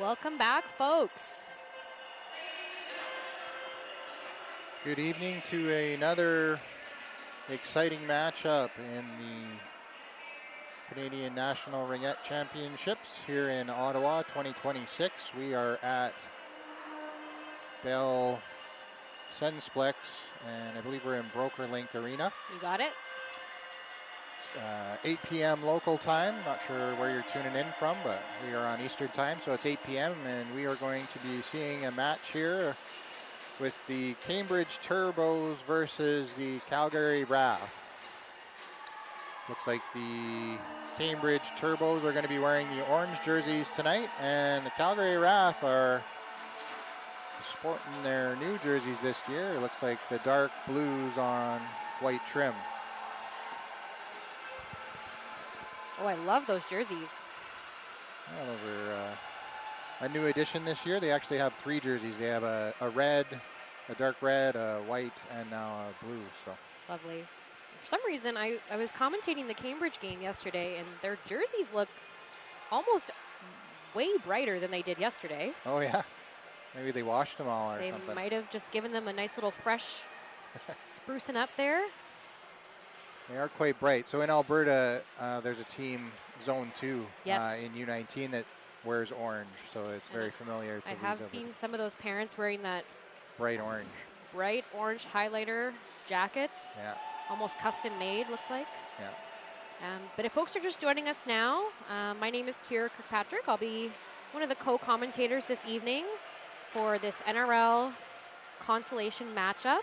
Welcome back, folks. Good evening to another exciting matchup in the Canadian National Ringette Championships here in Ottawa 2026. We are at Bell Sensplex, and I believe we're in BrokerLink Arena. You got it? It's 8 p.m. local time. Not sure where you're tuning in from, but we are on Eastern time, so it's 8 p.m. and we are going to be seeing a match here with the Cambridge Turbos versus the Calgary RATH. Looks like the Cambridge Turbos are going to be wearing the orange jerseys tonight, and the Calgary RATH are sporting their new jerseys this year. It looks like the dark blues on white trim. Oh, I love those jerseys. Well, those are a new addition this year. They actually have 3 jerseys. They have a red, a dark red, a white, and now a blue. So Lovely. For some reason, I was commentating the Cambridge game yesterday, and their jerseys look almost way brighter than they did yesterday. Oh, yeah. Maybe they washed them all or something. They might have just given them a nice little fresh sprucing up there. They are quite bright. So in Alberta, there's a team, Zone 2, Yes. in U19 that wears orange. So it's very familiar to I these have seen some of those parents wearing that bright orange highlighter jackets. Yeah. Almost custom made, looks like. Yeah. But if folks are just joining us now, my name is Kira Kirkpatrick. I'll be one of the co-commentators this evening for this NRL consolation matchup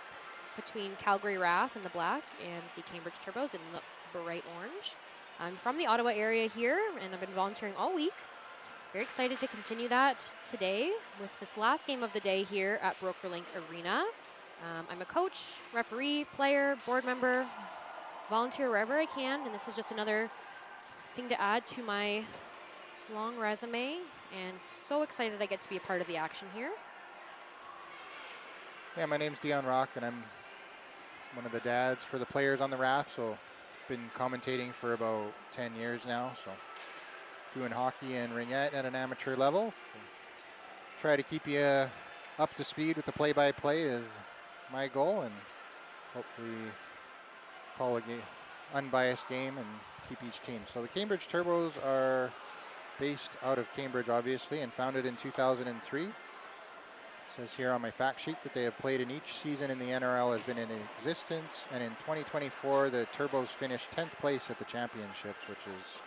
between Calgary RATH in the black and the Cambridge Turbos in the bright orange. I'm from the Ottawa area here, and I've been volunteering all week. Very excited to continue that today with this last game of the day here at BrokerLink Arena. I'm a coach, referee, player, board member, volunteer wherever I can, and this is just another thing to add to my long resume, and so excited I get to be a part of the action here. Yeah, my name's Dion Rock, and I'm one of the dads for the players on the RATH, so been commentating for about 10 years now, so doing hockey and ringette at an amateur level. So try to keep you up to speed with the play-by-play is my goal, and hopefully call a unbiased game and keep each team. So the Cambridge Turbos are based out of Cambridge, obviously, and founded in 2003. It says here on my fact sheet that they have played in each season in the NRL has been in existence, and in 2024 the Turbos finished 10th place at the championships, which is,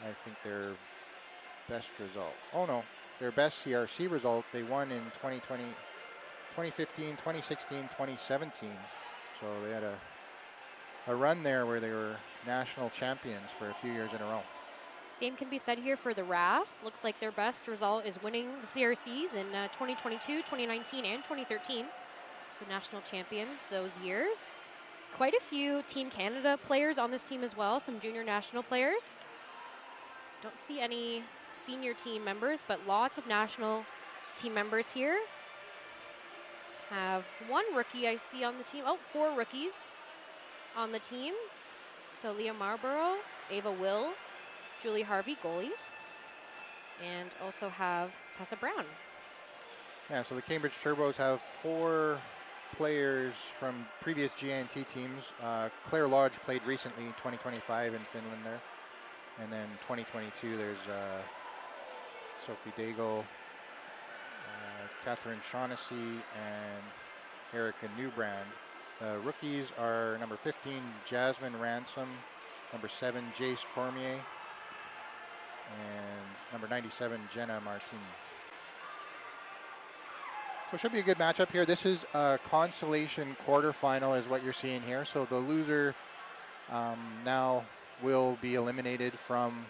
I think, their best result. Oh no, their best CRC result. They won in 2020, 2015, 2016, 2017. So they had a run there where they were national champions for a few years in a row. Same can be said here for the RATH. Looks like their best result is winning the CRCs in 2022, 2019, and 2013. So national champions those years. Quite a few Team Canada players on this team as well, some junior national players. Don't see any senior team members, but lots of national team members here. Have 1 rookie I see on the team. 4 rookies on the team. So Leah Marlborough, Ava Will, Julie Harvey, goalie, and also have Tessa Brown. Yeah, so the Cambridge Turbos have 4 players from previous GNT teams. Claire Lodge played recently, 2025 in Finland there. And then 2022, there's Sophie Daigle, Catherine Shaughnessy, and Erica Newbrand. The rookies are number 15, Jasmine Ransom, number 7, Jace Cormier, and number 97, Jenna Martin. So it should be a good matchup here. This is a consolation quarterfinal is what you're seeing here. So the loser now will be eliminated from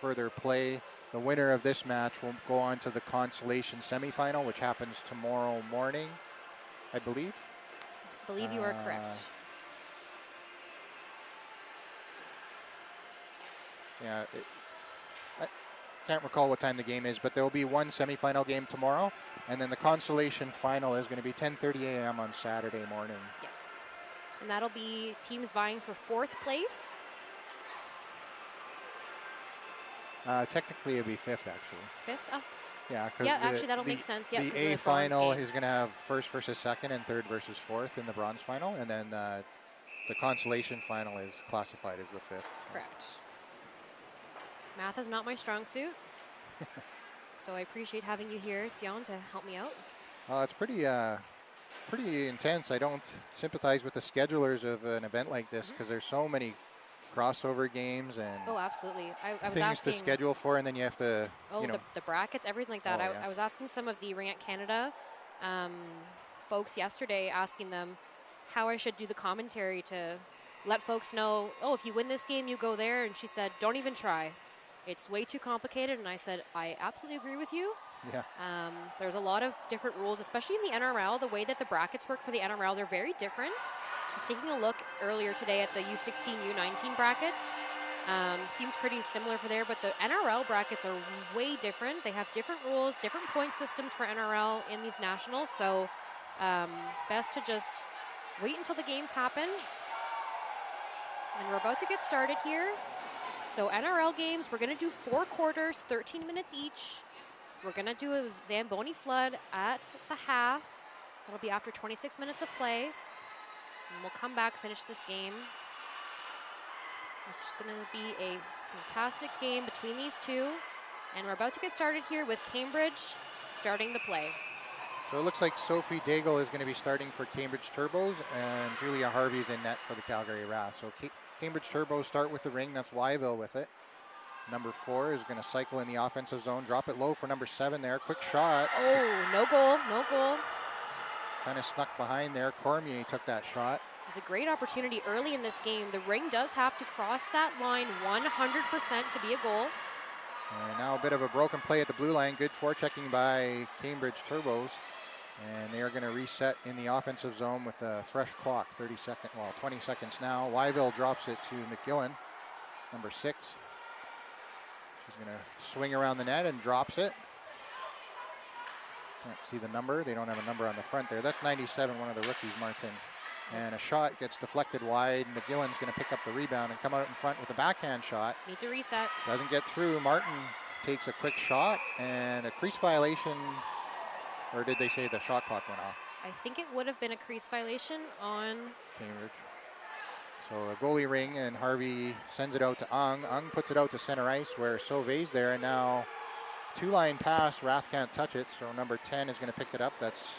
further play. The winner of this match will go on to the consolation semifinal, which happens tomorrow morning, I believe. I believe you are correct. Yeah, I can't recall what time the game is, but there will be 1 semifinal game tomorrow, and then the consolation final is going to be 10:30 a.m. on Saturday morning. Yes. And that'll be teams vying for 4th place. Technically, it'd be 5th, actually. 5th? Oh, Yeah, because yeah, actually that'll make sense. Yeah, the A final is going to have first versus second and third versus fourth in the bronze final, and then the consolation final is classified as the fifth. Correct. Math is not my strong suit, so I appreciate having you here, Dion, to help me out. It's pretty intense. I don't sympathize with the schedulers of an event like this because there's so many crossover games and absolutely. I was things asking, to schedule for, and then you have to, the brackets, everything like that. Oh, yeah. I was asking some of the Ringette Canada folks yesterday, asking them how I should do the commentary to let folks know, if you win this game, you go there. And she said, don't even try. It's way too complicated. And I said, I absolutely agree with you. Yeah. There's a lot of different rules, especially in the NRL. The way that the brackets work for the NRL, they're very different. I was taking a look earlier today at the U16, U19 brackets. Seems pretty similar for there, but the NRL brackets are way different. They have different rules, different point systems for NRL in these nationals. So best to just wait until the games happen. And we're about to get started here. So NRL games, we're going to do 4 quarters, 13 minutes each. We're going to do a Zamboni flood at the half. That'll be after 26 minutes of play. And we'll come back, finish this game. This is going to be a fantastic game between these two. And we're about to get started here with Cambridge starting the play. So it looks like Sophie Daigle is going to be starting for Cambridge Turbos, and Julia Harvey's in net for the Calgary RATH. So Cambridge Turbos start with the ring. That's Wyville with it. Number 4 is going to cycle in the offensive zone. Drop it low for number 7 there. Quick shot. Oh, no goal, no goal. Kind of snuck behind there. Cormier took that shot. It's a great opportunity early in this game. The ring does have to cross that line 100% to be a goal. And now a bit of a broken play at the blue line. Good forechecking by Cambridge Turbos. And they are going to reset in the offensive zone with a fresh clock. 20 seconds now. Wyville drops it to McGillen, number 6. She's going to swing around the net and drops it. Can't see the number. They don't have a number on the front there. That's 97, one of the rookies, Martin. And a shot gets deflected wide. McGillen's going to pick up the rebound and come out in front with a backhand shot. Needs a reset. Doesn't get through. Martin takes a quick shot and a crease violation. Or did they say the shot clock went off? I think it would have been a crease violation on Cambridge. So a goalie ring, and Harvey sends it out to Ung. Ung puts it out to center ice where Sauvé's there, and now 2-line pass. RATH can't touch it, so number 10 is going to pick it up. That's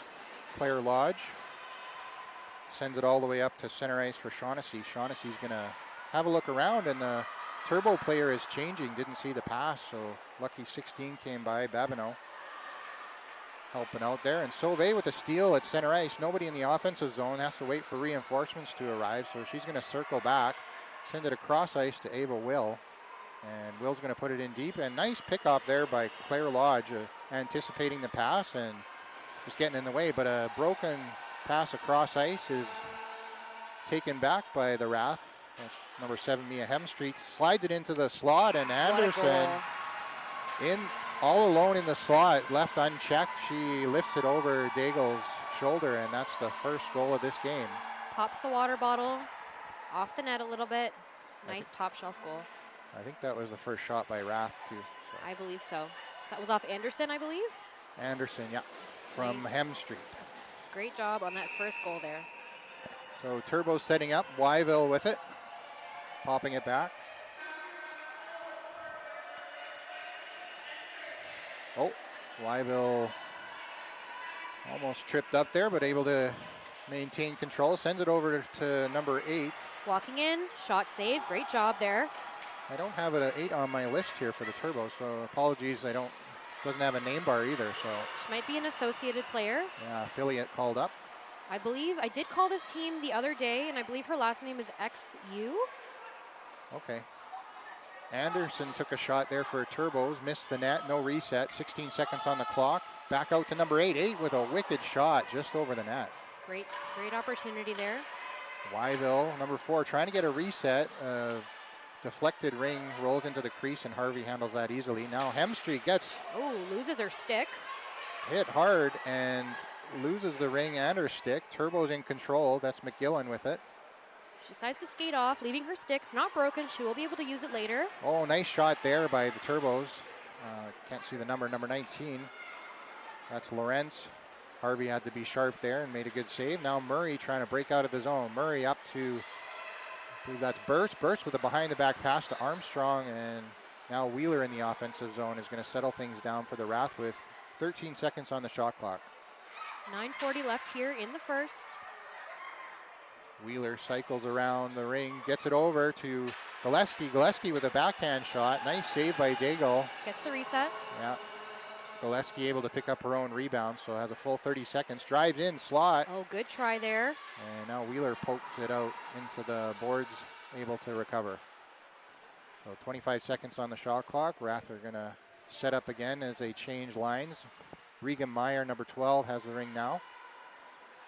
Claire Lodge. Sends it all the way up to center ice for Shaughnessy. Shaughnessy's going to have a look around, and the Turbo player is changing. Didn't see the pass, so lucky 16 came by. Babineau helping out there, and Sauvé with a steal at center ice. Nobody in the offensive zone, has to wait for reinforcements to arrive, so she's going to circle back, send it across ice to Ava Will, and Will's going to put it in deep. And nice pickoff there by Claire Lodge, anticipating the pass and just getting in the way, but a broken pass across ice is taken back by the RATH. That's number 7, Mia Hemstreet, slides it into the slot, and Anderson in all alone in the slot, left unchecked. She lifts it over Daigle's shoulder, and that's the first goal of this game. Pops the water bottle off the net a little bit. Nice top shelf goal. I think that was the first shot by RATH too. So. I believe so. So that was off Anderson, I believe? Anderson, yeah, from nice. Hemstreet. Great job on that first goal there. So Turbo setting up, Wyville with it, popping it back. Oh, Wyville almost tripped up there, but able to maintain control. Sends it over to number 8. Walking in, shot save, great job there. I don't have an 8 on my list here for the Turbo, so apologies. Doesn't have a name bar either, so. She might be an associated player. Yeah, affiliate called up. I believe, I did call this team the other day, and I believe her last name is XU. Okay. Anderson took a shot there for Turbos, missed the net, no reset, 16 seconds on the clock. Back out to number 8, 8 with a wicked shot just over the net. Great opportunity there. Wyville, number 4, trying to get a reset. Deflected ring rolls into the crease, and Harvey handles that easily. Now Hemstreet loses her stick. Hit hard and loses the ring and her stick. Turbo's in control. That's McGillen with it. She decides to skate off, leaving her stick. It's not broken. She will be able to use it later. Oh, nice shot there by the Turbos. Can't see the number 19. That's Lawrence. Harvey had to be sharp there and made a good save. Now Murray trying to break out of the zone. Murray up to, I believe that's Burst. Burst with a behind-the-back pass to Armstrong, and now Wheeler in the offensive zone is going to settle things down for the Wrath with 13 seconds on the shot clock. 9:40 left here in the first. Wheeler cycles around the ring, gets it over to Gillespie. Gillespie with a backhand shot. Nice save by Daigle. Gets the reset. Yeah. Gillespie able to pick up her own rebound, so has a full 30 seconds. Drives in, slot. Oh, good try there. And now Wheeler pokes it out into the boards, able to recover. So 25 seconds on the shot clock. Wrath are going to set up again as they change lines. Regan Meyer, number 12, has the ring now.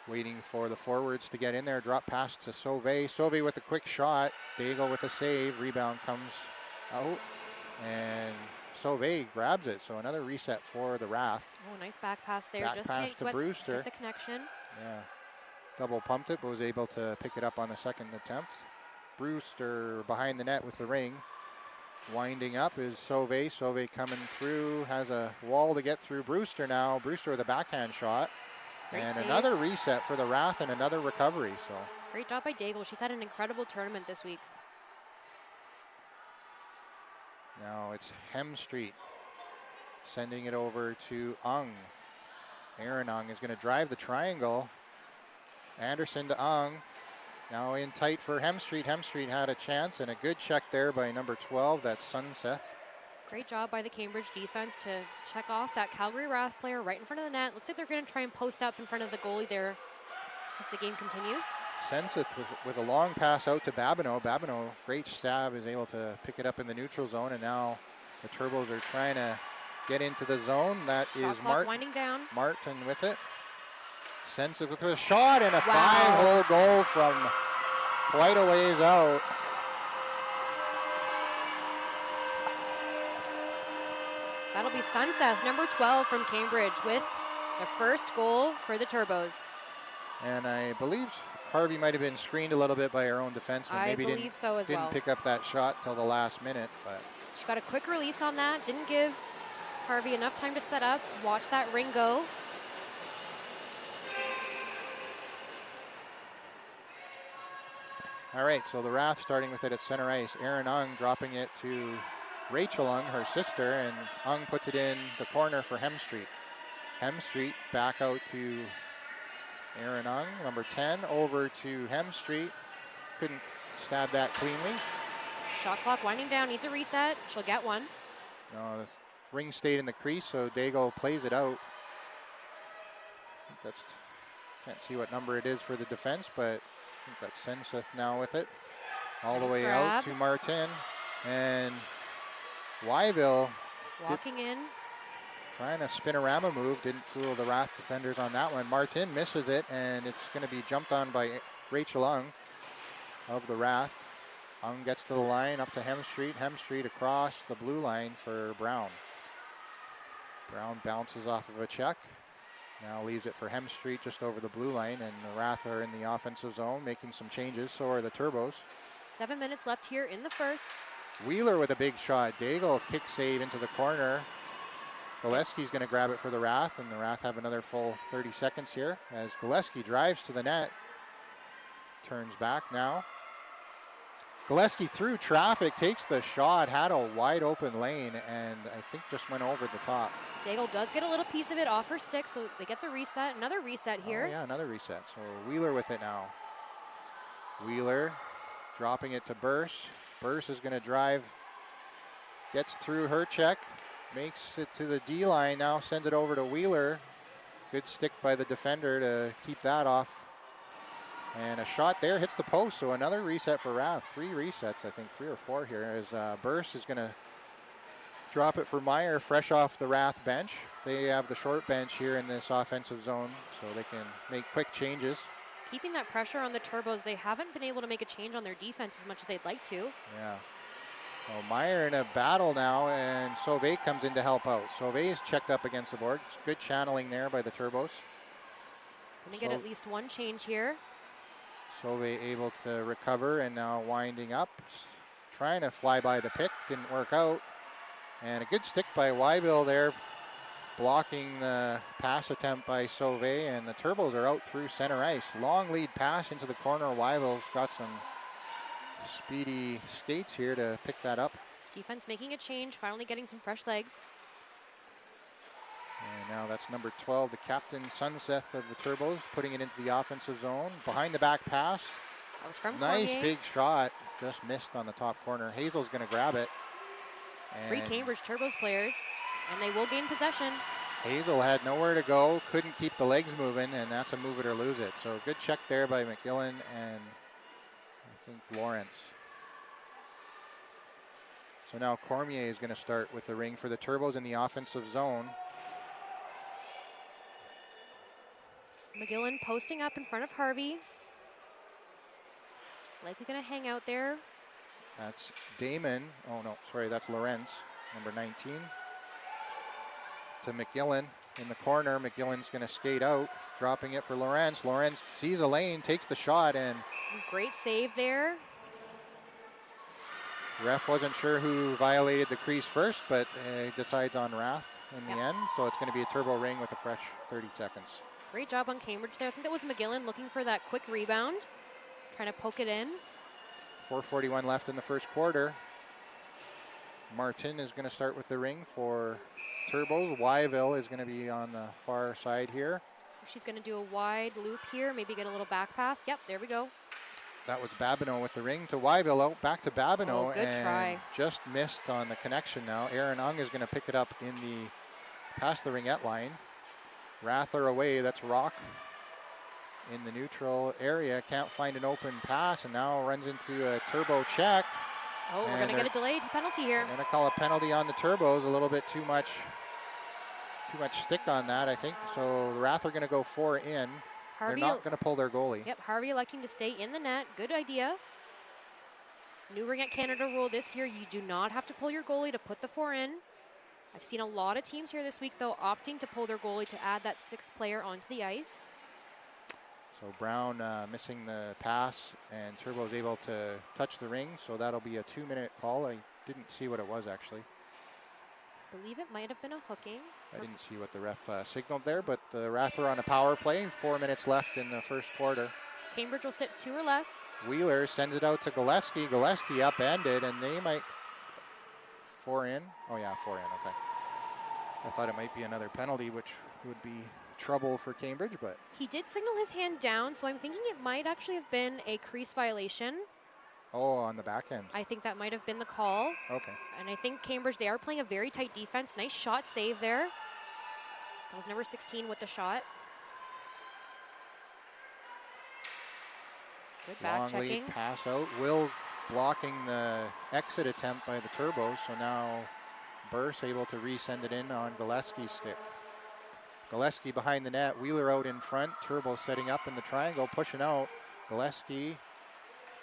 Waiting for the forwards to get in there. Drop pass to Sauvé. Sauvé with a quick shot. Daigle with a save. Rebound comes out. And Sauvé grabs it. So another reset for the Wrath. Oh, nice back pass there. Back Just pass to Brewster. Get the connection. Yeah. Double pumped it, but was able to pick it up on the second attempt. Brewster behind the net with the ring. Winding up is Sauvé. Sauvé coming through. Has a wall to get through. Brewster now. Brewster with a backhand shot. Great and save. Another reset for the Wrath and another recovery. So great job by Daigle. She's had an incredible tournament this week. now it's Hemstreet sending it over to Ung. Aaron Ung is going to drive the triangle. Anderson to Ung. Now in tight for Hemstreet. Hemstreet had a chance and a good check there by number 12. That's Sunseth. Great job by the Cambridge defense to check off that Calgary Wrath player right in front of the net. Looks like they're going to try and post up in front of the goalie there as the game continues. Sunseth with a long pass out to Babineau. Babineau, great stab, is able to pick it up in the neutral zone, and now the Turbos are trying to get into the zone. That Shot is clock winding down. Martin with it. Sunseth with a shot and a Wow. 5-hole goal from quite a ways out. That'll be Sunseth, number 12 from Cambridge, with the first goal for the Turbos. And I believe Harvey might have been screened a little bit by her own defenseman. I Maybe believe so as didn't well. pick up that shot till the last minute. But She got a quick release on that. Didn't give Harvey enough time to set up. Watch that ring go. all right, so the Wrath starting with it at center ice. Aaron Ung dropping it to Rachel Ung, her sister, and Ung puts it in the corner for Hemstreet. Hemstreet back out to Aaron Ung, number 10, over to Hemstreet. Couldn't stab that cleanly. Shot clock winding down, needs a reset. She'll get one. No, the ring stayed in the crease, so Daigle plays it out. I think that's, can't see what number it is for the defense, but I think that's Senseth now with it. All Nice the way grab. out to Martin. And Wyville Walking in. trying a spinorama move. Didn't fool the Wrath defenders on that one. Martin misses it, and it's going to be jumped on by Rachel Ung of the Wrath. Ung gets to the line, up to Hemstreet. Hemstreet across the blue line for Brown. Brown bounces off of a check. Now leaves it for Hemstreet just over the blue line, and the Wrath are in the offensive zone making some changes. So are the Turbos. 7 minutes left here in the first. Wheeler with a big shot. Daigle kick save into the corner. Gillespie's going to grab it for the Wrath, and the Wrath have another full 30 seconds here as Gillespie drives to the net. Turns back now. Gillespie through traffic, takes the shot, had a wide open lane, and I think just went over the top. Daigle does get a little piece of it off her stick, so they get the reset. Another reset here. Oh, yeah, another reset. So Wheeler with it now. Wheeler dropping it to Burse. Burse is going to drive, gets through her check, makes it to the D line now, sends it over to Wheeler. Good stick by the defender to keep that off. And a shot there hits the post, so another reset for Wrath. 3 resets, I think, 3 or 4 here, as Burse is going to drop it for Meyer, fresh off the Wrath bench. They have the short bench here in this offensive zone, so they can make quick changes. Keeping that pressure on the Turbos, they haven't been able to make a change on their defense as much as they'd like to. Yeah. Well, Meyer in a battle now, and Sauvé comes in to help out. Sauvé is checked up against the board. It's good channeling there by the Turbos. Gonna get at least one change here. Sauvé able to recover and now winding up. Trying to fly by the pick, didn't work out. And a good stick by Wyville there, blocking the pass attempt by Sauvé, and the Turbos are out through center ice. Long lead pass into the corner. Wyville's got some speedy skates here to pick that up. Defense making a change, finally getting some fresh legs. And now that's number 12, the captain, Sunseth of the Turbos, putting it into the offensive zone. Behind the back pass. That was from Nice Cormier. big shot, just missed on the top corner. Hazel's going to grab it. Three And Cambridge Turbos players, and they will gain possession. Hazel had nowhere to go, couldn't keep the legs moving, and that's a move it or lose it. So good check there by McGillen and I think Lawrence. So now Cormier is going to start with the ring for the Turbos in the offensive zone. McGillen posting up in front of Harvey. Likely going to hang out there. That's Damon. Oh, no, sorry, that's Lorenz, number 19. To McGillen in the corner. McGillen's going to skate out, dropping it for Lorenz. Lorenz sees a lane, takes the shot, and Great save there. ref wasn't sure who violated the crease first, but he decides on RATH in the end. So it's going to be a Turbo ring with a fresh 30 seconds. Great job on Cambridge there. I think that was McGillen looking for that quick rebound, trying to poke it in. 4:41 left in the first quarter. Martin is going to start with the ring for Turbos. Wyville is going to be on the far side here. She's going to do a wide loop here, maybe get a little back pass. Yep, there we go. That was Babineau with the ring to Wyville, out back to Babineau. Oh, good and try. Just missed on the connection now. Aaron Ung is going to pick it up in the past the Ringette line. RATH are away, that's Rock in the neutral area. Can't find an open pass and now runs into a Turbo check. Oh, we're And going to get a delayed penalty here. Going to call a penalty on the Turbos, a little bit too much stick on that, I think. So the RATH are going to go 4 in. Harvey, They're not going to pull their goalie. Yep, Harvey electing to stay in the net. Good idea. New Ringette Canada rule this year, you do not have to pull your goalie to put the 4 in. I've seen a lot of teams here this week, though, opting to pull their goalie to add that 6th player onto the ice. So Brown missing the pass, and Turbo's able to touch the ring, so that'll be a 2-minute call. I didn't see what it was, actually. I believe it might have been a hooking. I didn't see what the ref signaled there, but the RATH are on a power play. 4 minutes left in the first quarter. Cambridge will sit 2 or less. Wheeler sends it out to Gillespie. Gillespie upended, and they might 4 in. Oh yeah, 4 in, okay. I thought it might be another penalty, which would be trouble for Cambridge, but He did signal his hand down, so I'm thinking it might actually have been a crease violation. on the back end. I think that might have been the call. Okay. And I think Cambridge, they are playing a very tight defense. Nice shot save there. That was number 16 with the shot. Good back Long checking. lead pass out. Will blocking the exit attempt by the Turbos, so now Burse able to resend it in on Gillespie's stick. Gillespie behind the net, Wheeler out in front, Turbo setting up in the triangle, pushing out. Gillespie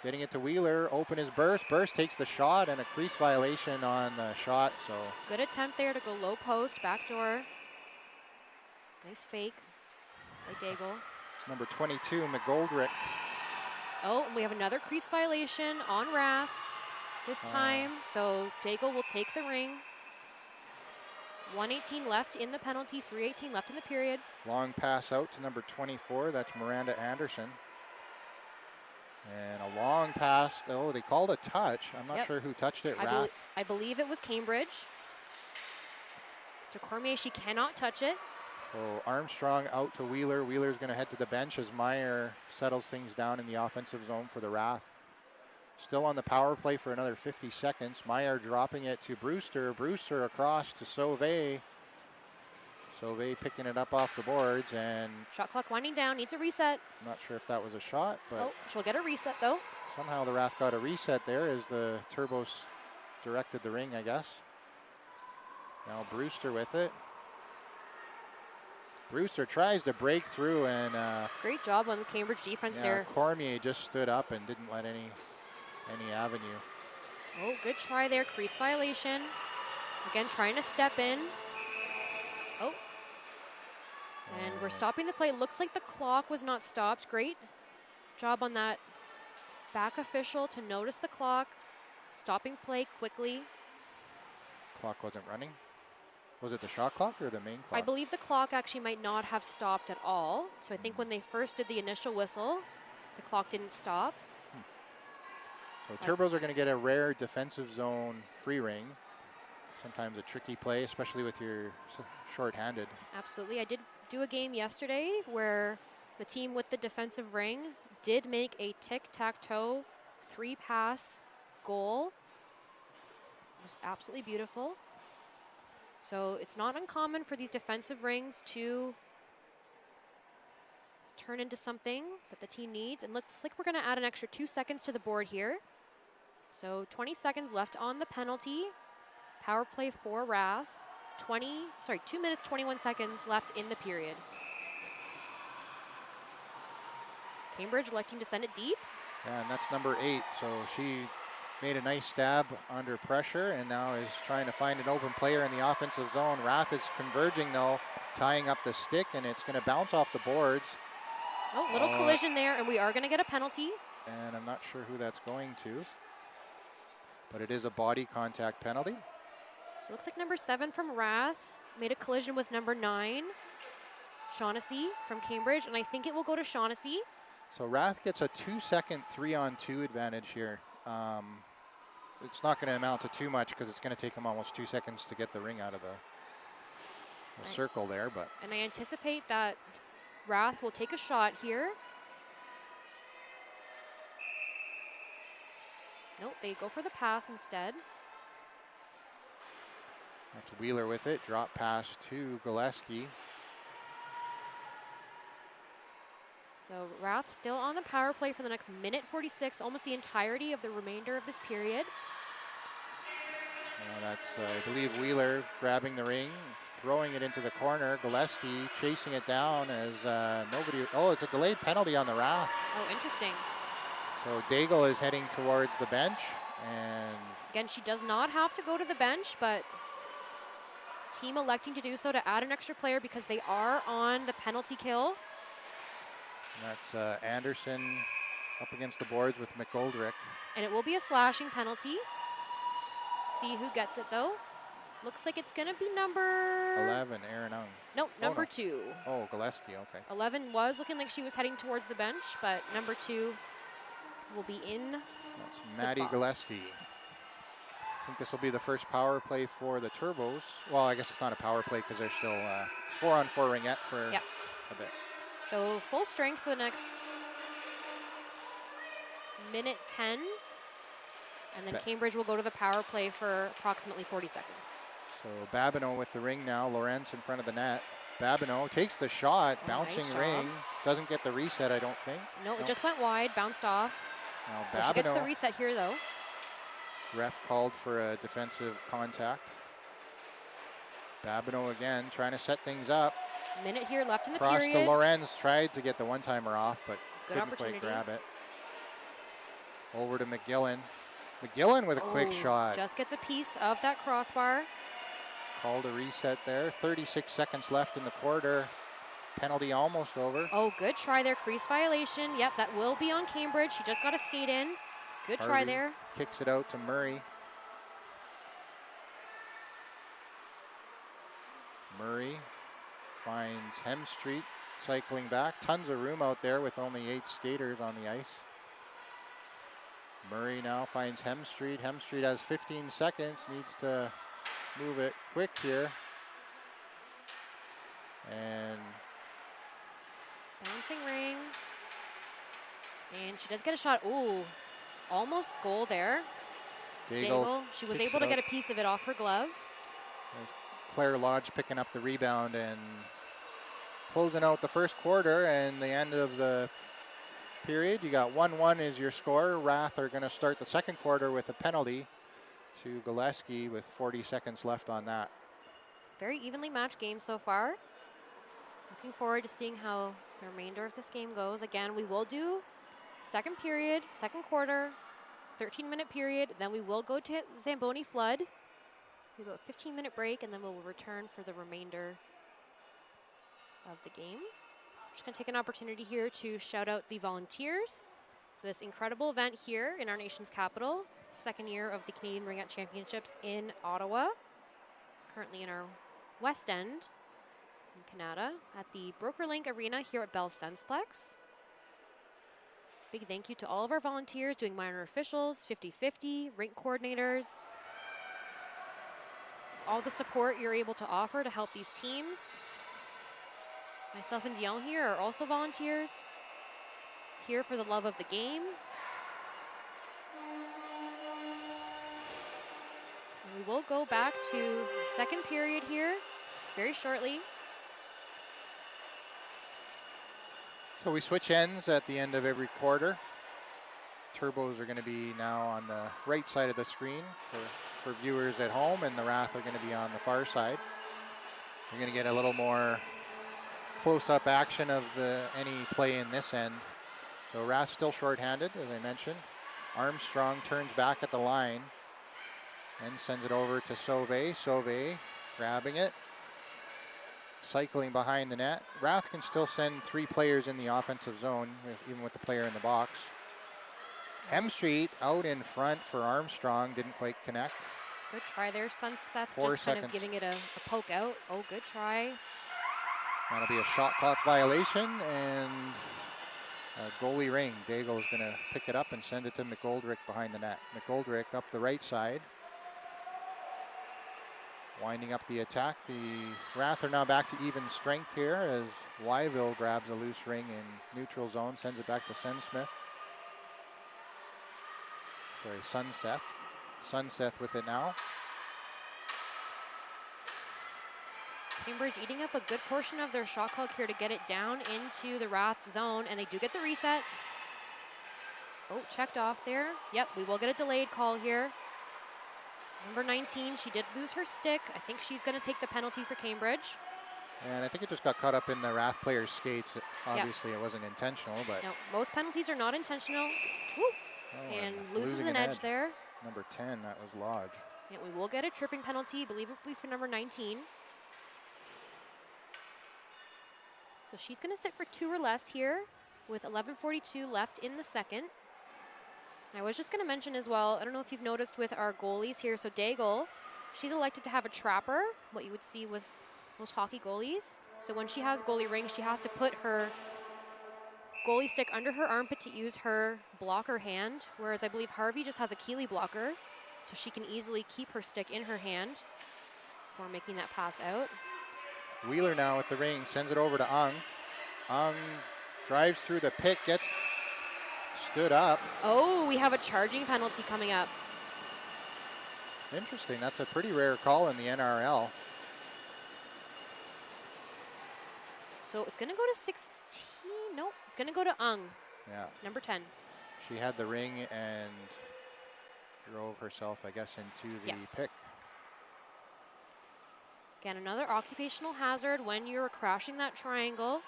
getting it to Wheeler, open is Burse. Burse takes the shot and a crease violation on the shot, so Good attempt there to go low post, back door. Nice fake by Daigle. it's number 22, McGoldrick. Oh, and we have another crease violation on RATH this time. So Daigle will take the ring. 1:18 left in the penalty, 3:18 left in the period. Long pass out to number 24, that's Miranda Anderson. And a long pass, oh, they called a touch. I'm not sure who touched it, RATH. I believe it was Cambridge. So Cormier, she cannot touch it. So Armstrong out to Wheeler. Wheeler's going to head to the bench as Meyer settles things down in the offensive zone for the RATH. Still on the power play for another 50 seconds. Meyer dropping it to Brewster. Brewster across to Sauvé. Sauvé picking it up off the boards, and Shot clock winding down, needs a reset. I'm not sure if that was a shot, but Oh, she'll get a reset though. somehow the RATH got a reset there as the Turbos directed the ring, I guess. Now Brewster with it. Brewster tries to break through, and Great job on the Cambridge defense there. Cormier just stood up and didn't let any avenue. Oh, good try there, crease violation. Again, trying to step in. Oh. And we're stopping the play. Looks like the clock was not stopped. Great job on that back official to notice the clock. Stopping play quickly. Clock wasn't running. Was it the shot clock or the main clock? I believe the clock actually might not have stopped at all. So I think when they first did the initial whistle, the clock didn't stop. So Turbos are going to get a rare defensive zone free ring. Sometimes a tricky play, especially with your short-handed. Absolutely. I did do a game yesterday where the team with the defensive ring did make a tic-tac-toe 3-pass goal. It was absolutely beautiful. So it's not uncommon for these defensive rings to turn into something that the team needs. And looks like we're going to add an extra 2 seconds to the board here. So 20 seconds left on the penalty. Power play for RATH. 2 minutes, 21 seconds left in the period. Cambridge electing to send it deep. Yeah, and that's number 8. So she made a nice stab under pressure and now is trying to find an open player in the offensive zone. RATH is converging though, tying up the stick, and it's going to bounce off the boards. Oh, little collision there, and we are going to get a penalty. And I'm not sure who that's going to, but it is a body contact penalty. So it looks like number 7 from RATH made a collision with number 9, Shaughnessy from Cambridge, and I think it will go to Shaughnessy. So RATH gets a 2-second 3-on-2 advantage here. It's not going to amount to too much because it's going to take them almost 2 seconds to get the ring out of the circle there. But and I anticipate that RATH will take a shot here. Nope, they go for the pass instead. That's Wheeler with it. Drop pass to Gillespie. So RATH still on the power play for the next minute 46, almost the entirety of the remainder of this period. That's, I believe, Wheeler grabbing the ring, throwing it into the corner. Gillespie chasing it down as nobody. Oh, it's a delayed penalty on the RATH. Oh, interesting. So Daigle is heading towards the bench, and again, she does not have to go to the bench, but team electing to do so to add an extra player because they are on the penalty kill. That's Anderson up against the boards with McGoldrick. And it will be a slashing penalty. See who gets it though. Looks like it's going to be number 11, Aaron Ung. Nope, number 2. Oh, Gillespie, okay. 11 was looking like she was heading towards the bench, but number 2 will be in. That's Maddie Gillespie. I think this will be the first power play for the Turbos. Well, I guess it's not a power play because they're still 4-on-4 Ringette for a bit. So full strength for the next minute 10. And then Cambridge will go to the power play for approximately 40 seconds. So Babineau with the ring now. Lorenz in front of the net. Babineau takes the shot, bouncing nice ring. Doesn't get the reset, I don't think. No, it just went wide, bounced off. Now She gets the reset here, though. Ref called for a defensive contact. Babineau again trying to set things up. Minute here left in the Cross period. to Lorenz, tried to get the one-timer off, but couldn't quite grab it. Over to McGillen. McGillen with a quick shot. Just gets a piece of that crossbar. Called a reset there. 36 seconds left in the quarter. Penalty almost over. Oh, good try there. Crease violation. Yep, that will be on Cambridge. She just got a skate in. Good try there. Kicks it out to Murray. Murray finds Hemstreet cycling back. Tons of room out there with only 8 skaters on the ice. Murray now finds Hemstreet. Hemstreet has 15 seconds, needs to move it quick here. And bouncing ring. And she does get a shot. Ooh, almost goal there. Daigle. She was able to get a piece of it off her glove. There's Claire Lodge picking up the rebound and closing out the first quarter and the end of the period. You got 1-1 is your score. RATH are going to start the second quarter with a penalty to Gillespie with 40 seconds left on that. Very evenly matched game so far. Looking forward to seeing how the remainder of this game goes. Again, we will do second period, second quarter, 13-minute period. Then we will go to Zamboni Flood. We have a 15-minute break, and then we'll return for the remainder of the game. Just going to take an opportunity here to shout out the volunteers for this incredible event here in our nation's capital. Second year of the Canadian Ringette Championships in Ottawa. currently in our west end in Canada at the BrokerLink Arena here at Bell Sensplex. Big thank you to all of our volunteers doing minor officials, 50-50, rink coordinators, all the support you're able to offer to help these teams. Myself and Dion here are also volunteers, here for the love of the game. And we will go back to second period here very shortly. So we switch ends at the end of every quarter. Turbos are going to be now on the right side of the screen for viewers at home, and the RATH are going to be on the far side. You're going to get a little more close-up action of any play in this end. So RATH still shorthanded, as I mentioned. Armstrong turns back at the line and sends it over to Sauvé. Sauvé grabbing it, cycling behind the net. RATH can still send 3 players in the offensive zone, even with the player in the box. Hemstreet out in front for Armstrong, didn't quite connect. Good try there, Seth, 4 just seconds. kind of giving it a poke out. Oh, good try. That'll be a shot clock violation, and goalie ring. Daigle's going to pick it up and send it to McGoldrick behind the net. McGoldrick up the right side, winding up the attack. The RATH are now back to even strength here as Wyville grabs a loose ring in neutral zone, sends it back to Sunseth. Sunseth with it now. Cambridge eating up a good portion of their shot clock here to get it down into the RATH zone, and they do get the reset. Oh, checked off there. Yep, we will get a delayed call here. Number 19, she did lose her stick. I think she's going to take the penalty for Cambridge. And I think it just got caught up in the RATH player's skates. Obviously, It wasn't intentional, but... No, most penalties are not intentional. Woo. Oh, and loses an edge there. Number 10, that was Lodge. And we will get a tripping penalty, believe it will be for number 19. So she's going to sit for 2 or less here with 11:42 left in the second. And I was just going to mention as well, I don't know if you've noticed with our goalies here, so Daigle, she's elected to have a trapper, what you would see with most hockey goalies. So when she has goalie ring, she has to put her goalie stick under her armpit to use her blocker hand, whereas I believe Harvey just has a Keeley blocker, so she can easily keep her stick in her hand before making that pass out. Wheeler now with the ring, sends it over to Ung. Ung drives through the pick, gets stood up. Oh, we have a charging penalty coming up. Interesting, that's a pretty rare call in the NRL. So it's going to go to 16. Nope, it's going to go to Ung. Yeah. Number 10. She had the ring and drove herself, I guess, into the pick. Again, another occupational hazard when you're crashing that triangle.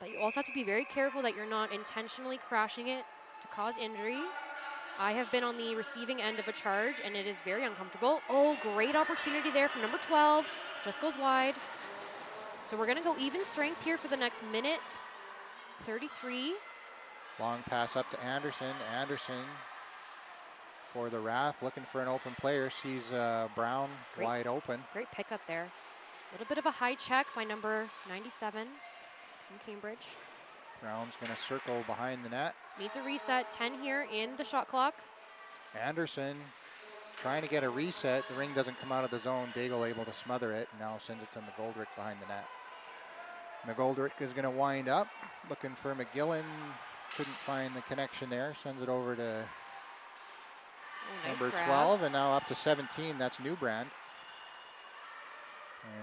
But you also have to be very careful that you're not intentionally crashing it to cause injury. I have been on the receiving end of a charge, and it is very uncomfortable. Oh, great opportunity there from number 12. Just goes wide. So we're going to go even strength here for the next minute 33. Long pass up to Anderson. Anderson for the RATH, looking for an open player. Sees Brown wide open. Great pickup there. A little bit of a high check by number 97 from Cambridge. Brown's going to circle behind the net. Needs a reset. 10 here in the shot clock. Anderson trying to get a reset. The ring doesn't come out of the zone. Daigle able to smother it, and now sends it to McGoldrick behind the net. McGoldrick is going to wind up, looking for McGillen. Couldn't find the connection there. Sends it over to number 12, and now up to 17. That's Newbrand.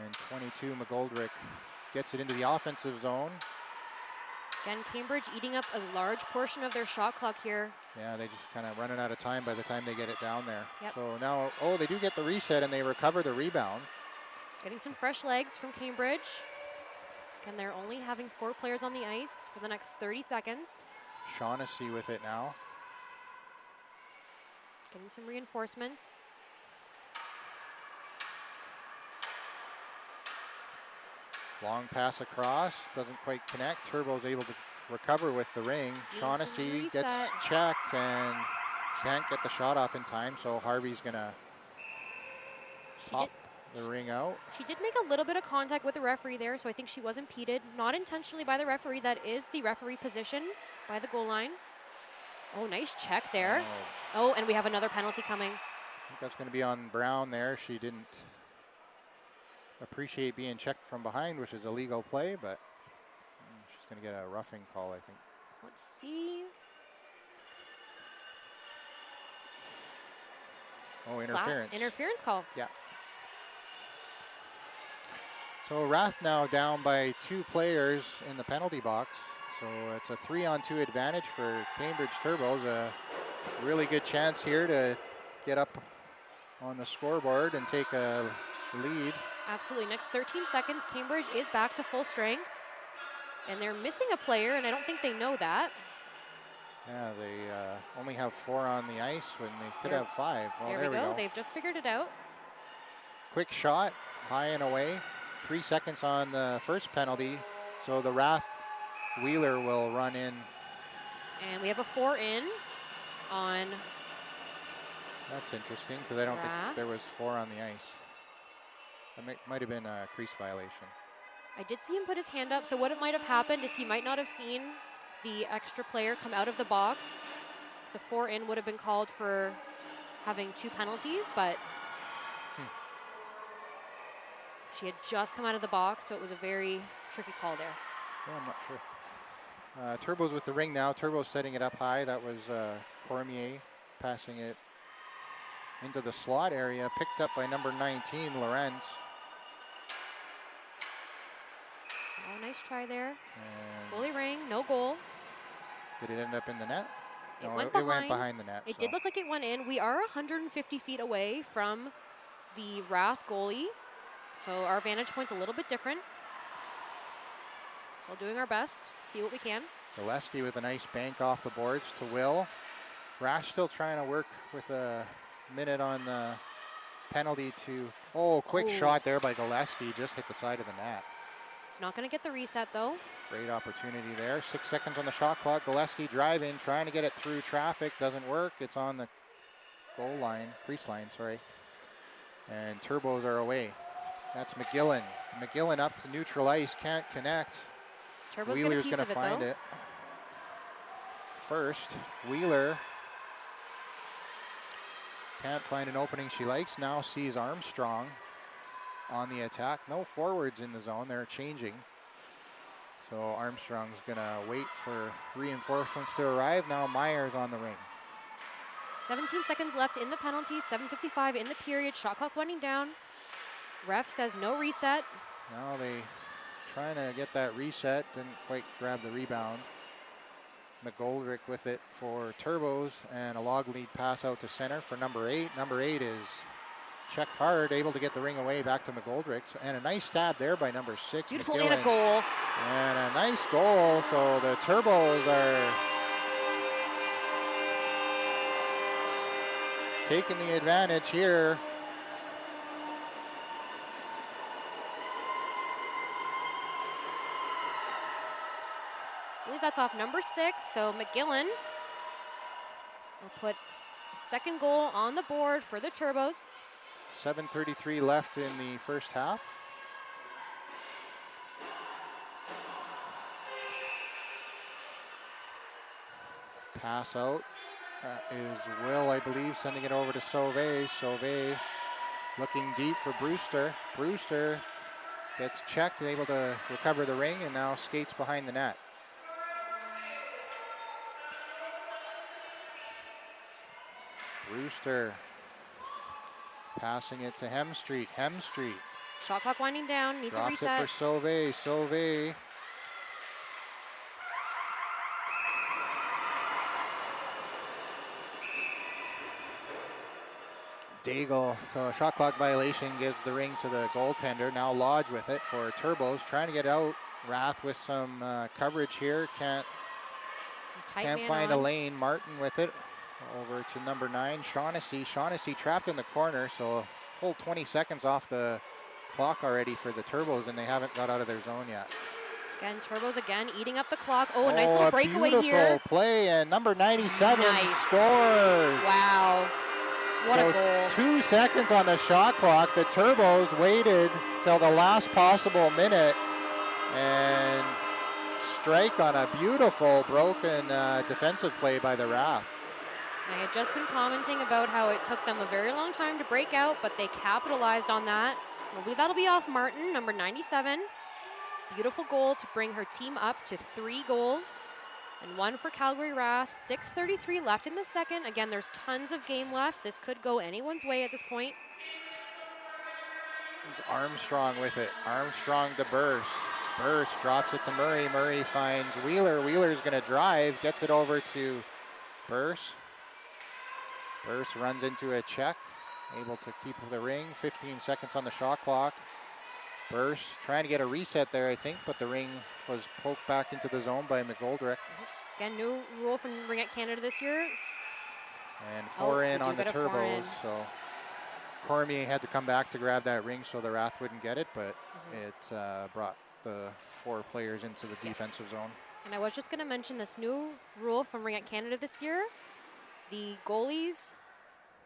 And 22, McGoldrick gets it into the offensive zone. Again, Cambridge eating up a large portion of their shot clock here. Yeah, they just kind of running out of time by the time they get it down there. Yep. So now, oh, they do get the reset and they recover the rebound. Getting some fresh legs from Cambridge. Again, they're only having 4 players on the ice for the next 30 seconds. Shaughnessy with it now. Getting some reinforcements. Long pass across, doesn't quite connect. Turbo's able to recover with the ring. Shaughnessy gets checked and can't get the shot off in time, so Harvey's gonna pop the ring out. She did make a little bit of contact with the referee there, so I think she was impeded. Not intentionally by the referee. That is the referee position by the goal line. Oh, nice check there. Oh, and we have another penalty coming. I think that's going to be on Brown there. She didn't appreciate being checked from behind, which is a legal play, but she's going to get a roughing call, I think. Let's see. Oh, interference. Interference call. Yeah. So RATH now down by 2 players in the penalty box. So it's a 3-on-2 advantage for Cambridge Turbos. A really good chance here to get up on the scoreboard and take a lead. Absolutely. Next 13 seconds, Cambridge is back to full strength. And they're missing a player, and I don't think they know that. Yeah, they only have 4 on the ice when they could have 5. Well, there we go. They've just figured it out. Quick shot, high and away. 3 seconds on the first penalty. So the RATH Wheeler will run in. And we have a 4 in on. That's interesting because I don't think there was 4 on the ice. That might have been a crease violation. I did see him put his hand up. So what might have happened is he might not have seen the extra player come out of the box. So 4 in would have been called for having 2 penalties, but she had just come out of the box, so it was a very tricky call there. Yeah, I'm not sure. Turbo's with the ring now. Turbo's setting it up high. That was Cormier passing it into the slot area, picked up by number 19, Lorenz. Oh, nice try there. Goalie ring, no goal. Did it end up in the net? It No, went it went behind the net. It did look like it went in. We are 150 feet away from the RATH goalie, so our vantage point's a little bit different. Still doing our best, see what we can. Gillespie with a nice bank off the boards to Will. Rash still trying to work with a minute on the penalty to, quick shot there by Gillespie, just hit the side of the net. It's not going to get the reset though. Great opportunity there. 6 seconds on the shot clock. Gillespie driving, trying to get it through traffic. Doesn't work. It's on the goal line, crease line, sorry. And Turbos are away. That's McGillen. McGillen up to neutral ice, can't connect. Turbo's Wheeler's going to find it. First, Wheeler can't find an opening she likes. Now sees Armstrong on the attack. No forwards in the zone. They're changing. So Armstrong's going to wait for reinforcements to arrive. Now Myers on the ring. 17 seconds left in the penalty. 7:55 in the period. Shot clock winding down. Ref says no reset. Now they trying to get that reset. Didn't quite grab the rebound. McGoldrick with it for Turbos, and a log lead pass out to center for number 8. Number 8 is checked hard, able to get the ring away back to McGoldrick. And a nice stab there by number 6. Beautiful, McGillen. and a goal. And a nice goal. So the Turbos are taking the advantage here. I believe that's off number 6, so McGillen will put a second goal on the board for the Turbos. 7:33 left in the first half. Pass out. That is Will, I believe, sending it over to Sauvé. Sauvé looking deep for Brewster. Brewster gets checked, able to recover the ring, and now skates behind the net. Brewster passing it to Hemstreet. Hemstreet. Shot clock winding down, needs a reset. Drops it for Sauvé. Sauvé. Daigle, so a shot clock violation gives the ring to the goaltender. Now Lodge with it for Turbos, trying to get out. RATH with some coverage here, can't find a lane. Martin with it, over to number 9, Shaughnessy. Shaughnessy trapped in the corner, so a full 20 seconds off the clock already for the Turbos, and they haven't got out of their zone yet. Again, Turbos again eating up the clock. Oh, a nice little breakaway here. Beautiful play, and number 97 nice. scores. Wow. What a goal. 2 seconds on the shot clock. The Turbos waited till the last possible minute and strike on a beautiful broken defensive play by the RATH. I had just been commenting about how it took them a very long time to break out, but they capitalized on that. I believe that'll be off Martin, number 97. Beautiful goal to bring her team up to 3 goals. And 1 for Calgary RATH. 6:33 left in the second. Again, there's tons of game left. This could go anyone's way at this point. Here's Armstrong with it. Armstrong to Burse. Burse drops it to Murray. Murray finds Wheeler. Wheeler's going to drive. Gets it over to Burse. Burse runs into a check. Able to keep the ring. 15 seconds on the shot clock. Burse trying to get a reset there, I think, but the ring was poked back into the zone by McGoldrick. Again, new rule from Ringette Canada this year. And 4 in on the Turbos, so Cormier had to come back to grab that ring so the RATH wouldn't get it, but it brought the 4 players into the defensive zone. And I was just going to mention this new rule from Ringette Canada this year. The goalies,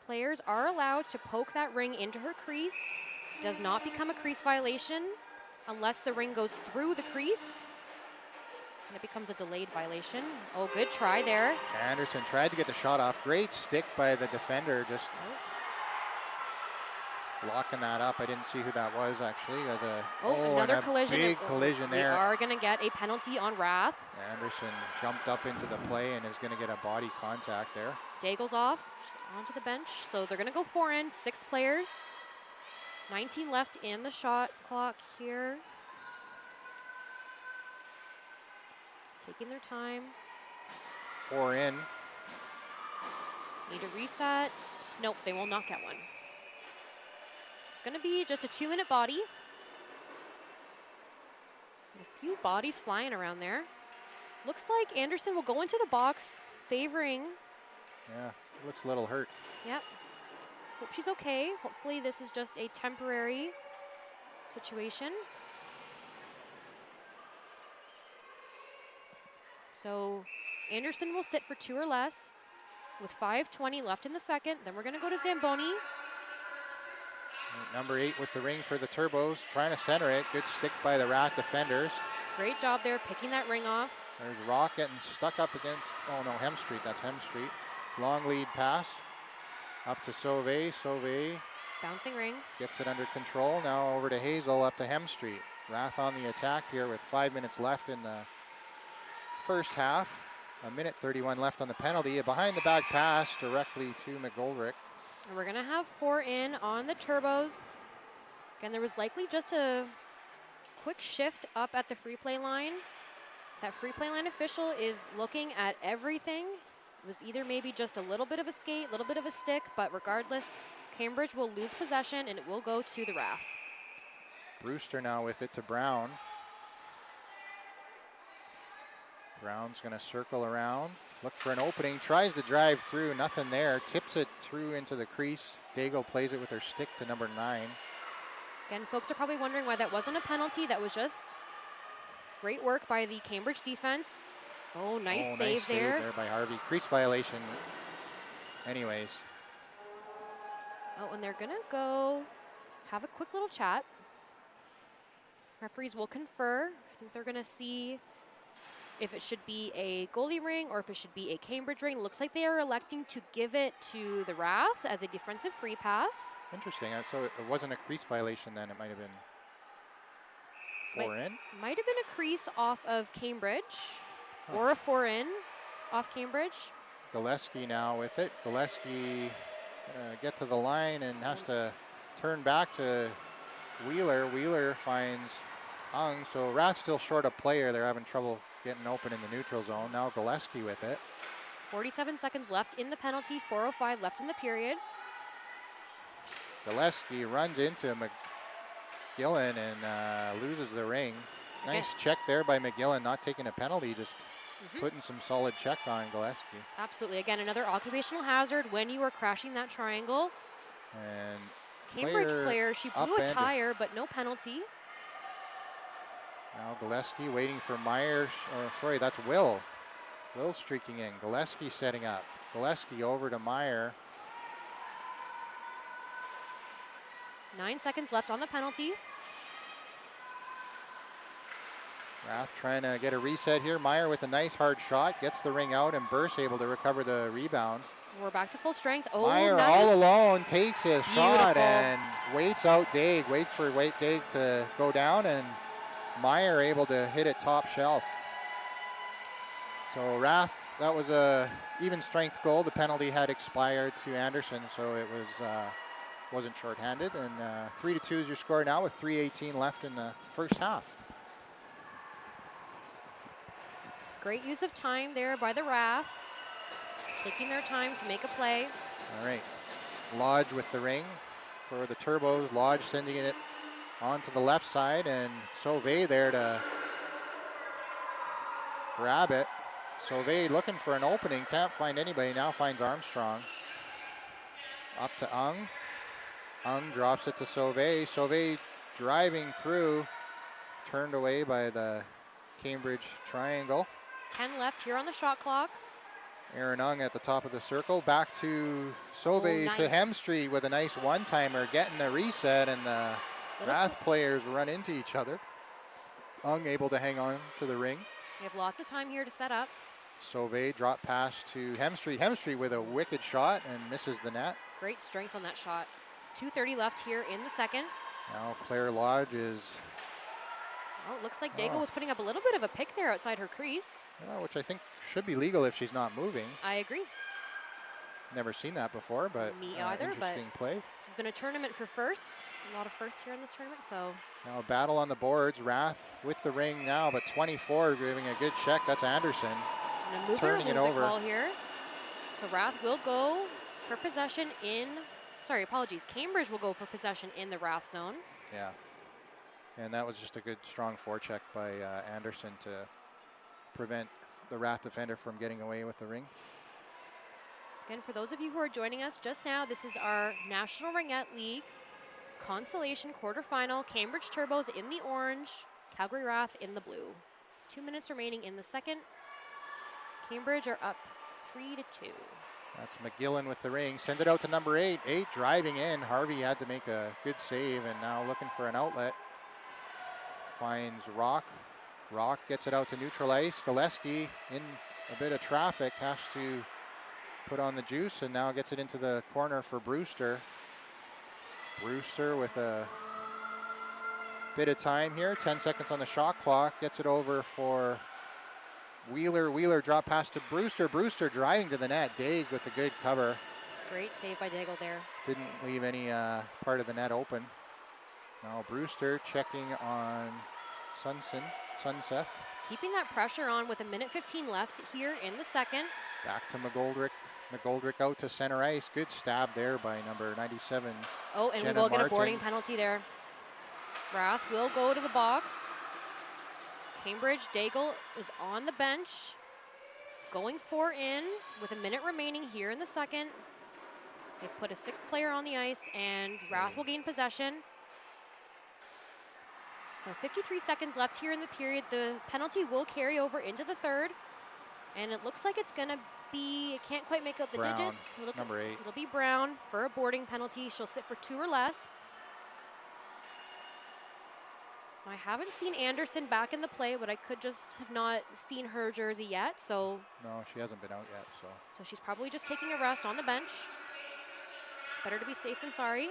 players are allowed to poke that ring into her crease. Does not become a crease violation unless the ring goes through the crease. And it becomes a delayed violation. Oh, good try there. Anderson tried to get the shot off. Great stick by the defender, just locking that up. I didn't see who that was, actually. Another collision. Big collision there. We are going to get a penalty on RATH. Anderson jumped up into the play and is going to get a body contact there. Daigle's off. She's onto the bench. So they're going to go 4 in, 6 players. 19 left in the shot clock here. Taking their time. 4 in. Need a reset. Nope, they will not get one. It's going to be just a 2-minute body. And a few bodies flying around there. Looks like Anderson will go into the box, favoring. Yeah, looks a little hurt. Yep. Hope she's okay. Hopefully this is just a temporary situation. So Anderson will sit for 2 or less with 5:20 left in the second. Then we're going to go to Zamboni. Number 8 with the ring for the Turbos, trying to center it. Good stick by the RATH defenders. Great job there, picking that ring off. There's Rock getting stuck up against, oh no, Hemstreet, that's Hemstreet. Long lead pass. Up to Sauvé. Sauvé bouncing ring. Gets it under control. Now over to Hazel, up to Hemstreet. RATH on the attack here with 5 minutes left in the first half. 1:31 left on the penalty. A behind the back pass directly to McGoldrick. And we're going to have 4 in on the Turbos. Again, there was likely just a quick shift up at the free play line. That free play line official is looking at everything. It was either maybe just a little bit of a skate, a little bit of a stick, but regardless, Cambridge will lose possession and it will go to the RATH. Brewster now with it to Brown. Brown's going to circle around, look for an opening, tries to drive through, nothing there, tips it through into the crease. Daigle plays it with her stick to number 9. Again, folks are probably wondering why that wasn't a penalty. That was just great work by the Cambridge defense. Oh, nice save there. By Harvey. Crease violation anyways. Oh, and they're going to go have a quick little chat. Referees will confer. I think they're going to see if it should be a goalie ring or if it should be a Cambridge ring. Looks like they are electing to give it to the RATH as a defensive free pass. Interesting. So it wasn't a crease violation then. It might have been 4 in. Might have been a crease off of Cambridge or a 4 in off Cambridge. Gillespie now with it. Gillespie get to the line and has to turn back to Wheeler. Wheeler finds Ung. So RATH still short a player. They're having trouble getting open in the neutral zone. Now Gillespie with it. 47 seconds left in the penalty. 4:05 left in the period. Gillespie runs into McGillen and loses the ring. Nice check there by McGillen, not taking a penalty, just putting some solid check on Gillespie. Absolutely. Again, another occupational hazard when you are crashing that triangle. And Cambridge player, she blew a tire, but no penalty. Now Gillespie waiting for Myers. Oh, sorry, that's Will. Will streaking in. Gillespie setting up. Gillespie over to Meyer. 9 seconds left on the penalty. Rath trying to get a reset here. Meyer with a nice hard shot, gets the ring out, and Burse able to recover the rebound. We're back to full strength. Oh, Meyer nice. all alone takes his shot Beautiful. and waits out Daig, waits for Daig to go down, and Meyer able to hit it top shelf. So Rath, that was a even strength goal. The penalty had expired to Anderson, so it wasn't shorthanded. And 3-2 is your score now with 3:18 left in the first half. Great use of time there by the RATH, taking their time to make a play. All right, Lodge with the ring for the Turbos. Lodge sending it onto the left side, and Sauvé there to grab it. Sauvé looking for an opening, can't find anybody, now finds Armstrong. Up to Ung. Ung drops it to Sauvé. Sauvé driving through, turned away by the Cambridge triangle. 10 left here on the shot clock. Aaron Ung at the top of the circle. Back to Sauvé to nice. Hemstreet with a nice one-timer, getting a reset, and the RATH players run into each other. Ung able to hang on to the ring. We have lots of time here to set up. Sauvé drop pass to Hemstreet. Hemstreet with a wicked shot and misses the net. Great strength on that shot. 2:30 left here in the second. Now Claire Lodge is... Oh, it looks like Daigle was putting up a little bit of a pick there outside her crease. which I think should be legal if she's not moving. I agree. Never seen that before, but Me either, interesting but play. This has been a tournament for firsts. A lot of firsts here in this tournament, so. Now a battle on the boards. Rath with the ring now, but 24 giving a good check. That's Anderson. And a mover Turning it lose over. a call here. So Rath will go for possession in, sorry, apologies. Cambridge will go for possession in the Rath zone. Yeah. And that was just a good strong forecheck by Anderson to prevent the Rath defender from getting away with the ring. Again, for those of you who are joining us just now, this is our National Ringette League Consolation quarterfinal. Cambridge Turbos in the orange, Calgary Rath in the blue. 2 minutes remaining in the second. Cambridge are up 3-2. That's McGillen with the ring. Sends it out to number 8. 8 driving in. Harvey had to make a good save and now looking for an outlet. Finds Rock. Rock gets it out to neutral ice. Galeski in a bit of traffic has to put on the juice and now gets it into the corner for Brewster. Brewster with a bit of time here. 10 seconds on the shot clock. Gets it over for Wheeler. Wheeler drop pass to Brewster. Brewster driving to the net. Daig with a good cover. Great save by Daigle there. Didn't leave any part of the net open. Now Brewster checking on Sunseth. Keeping that pressure on with 1:15 left here in the second. Back to McGoldrick. McGoldrick out to center ice. Good stab there by number 97. Oh, and Jenna we will get Martin. a boarding penalty there. Rath will go to the box. Cambridge, Daigle is on the bench. Going 4 in with a minute remaining here in the second. They've put a 6th player on the ice and Rath will gain possession. So 53 seconds left here in the period. The penalty will carry over into the third. And it looks like it's going to be, I can't quite make out the Brown, digits. number 8. It'll be Brown for a boarding penalty. She'll sit for 2 or less. I haven't seen Anderson back in the play, but I could just have not seen her jersey yet. So No, she hasn't been out yet. so she's probably just taking a rest on the bench. Better to be safe than sorry.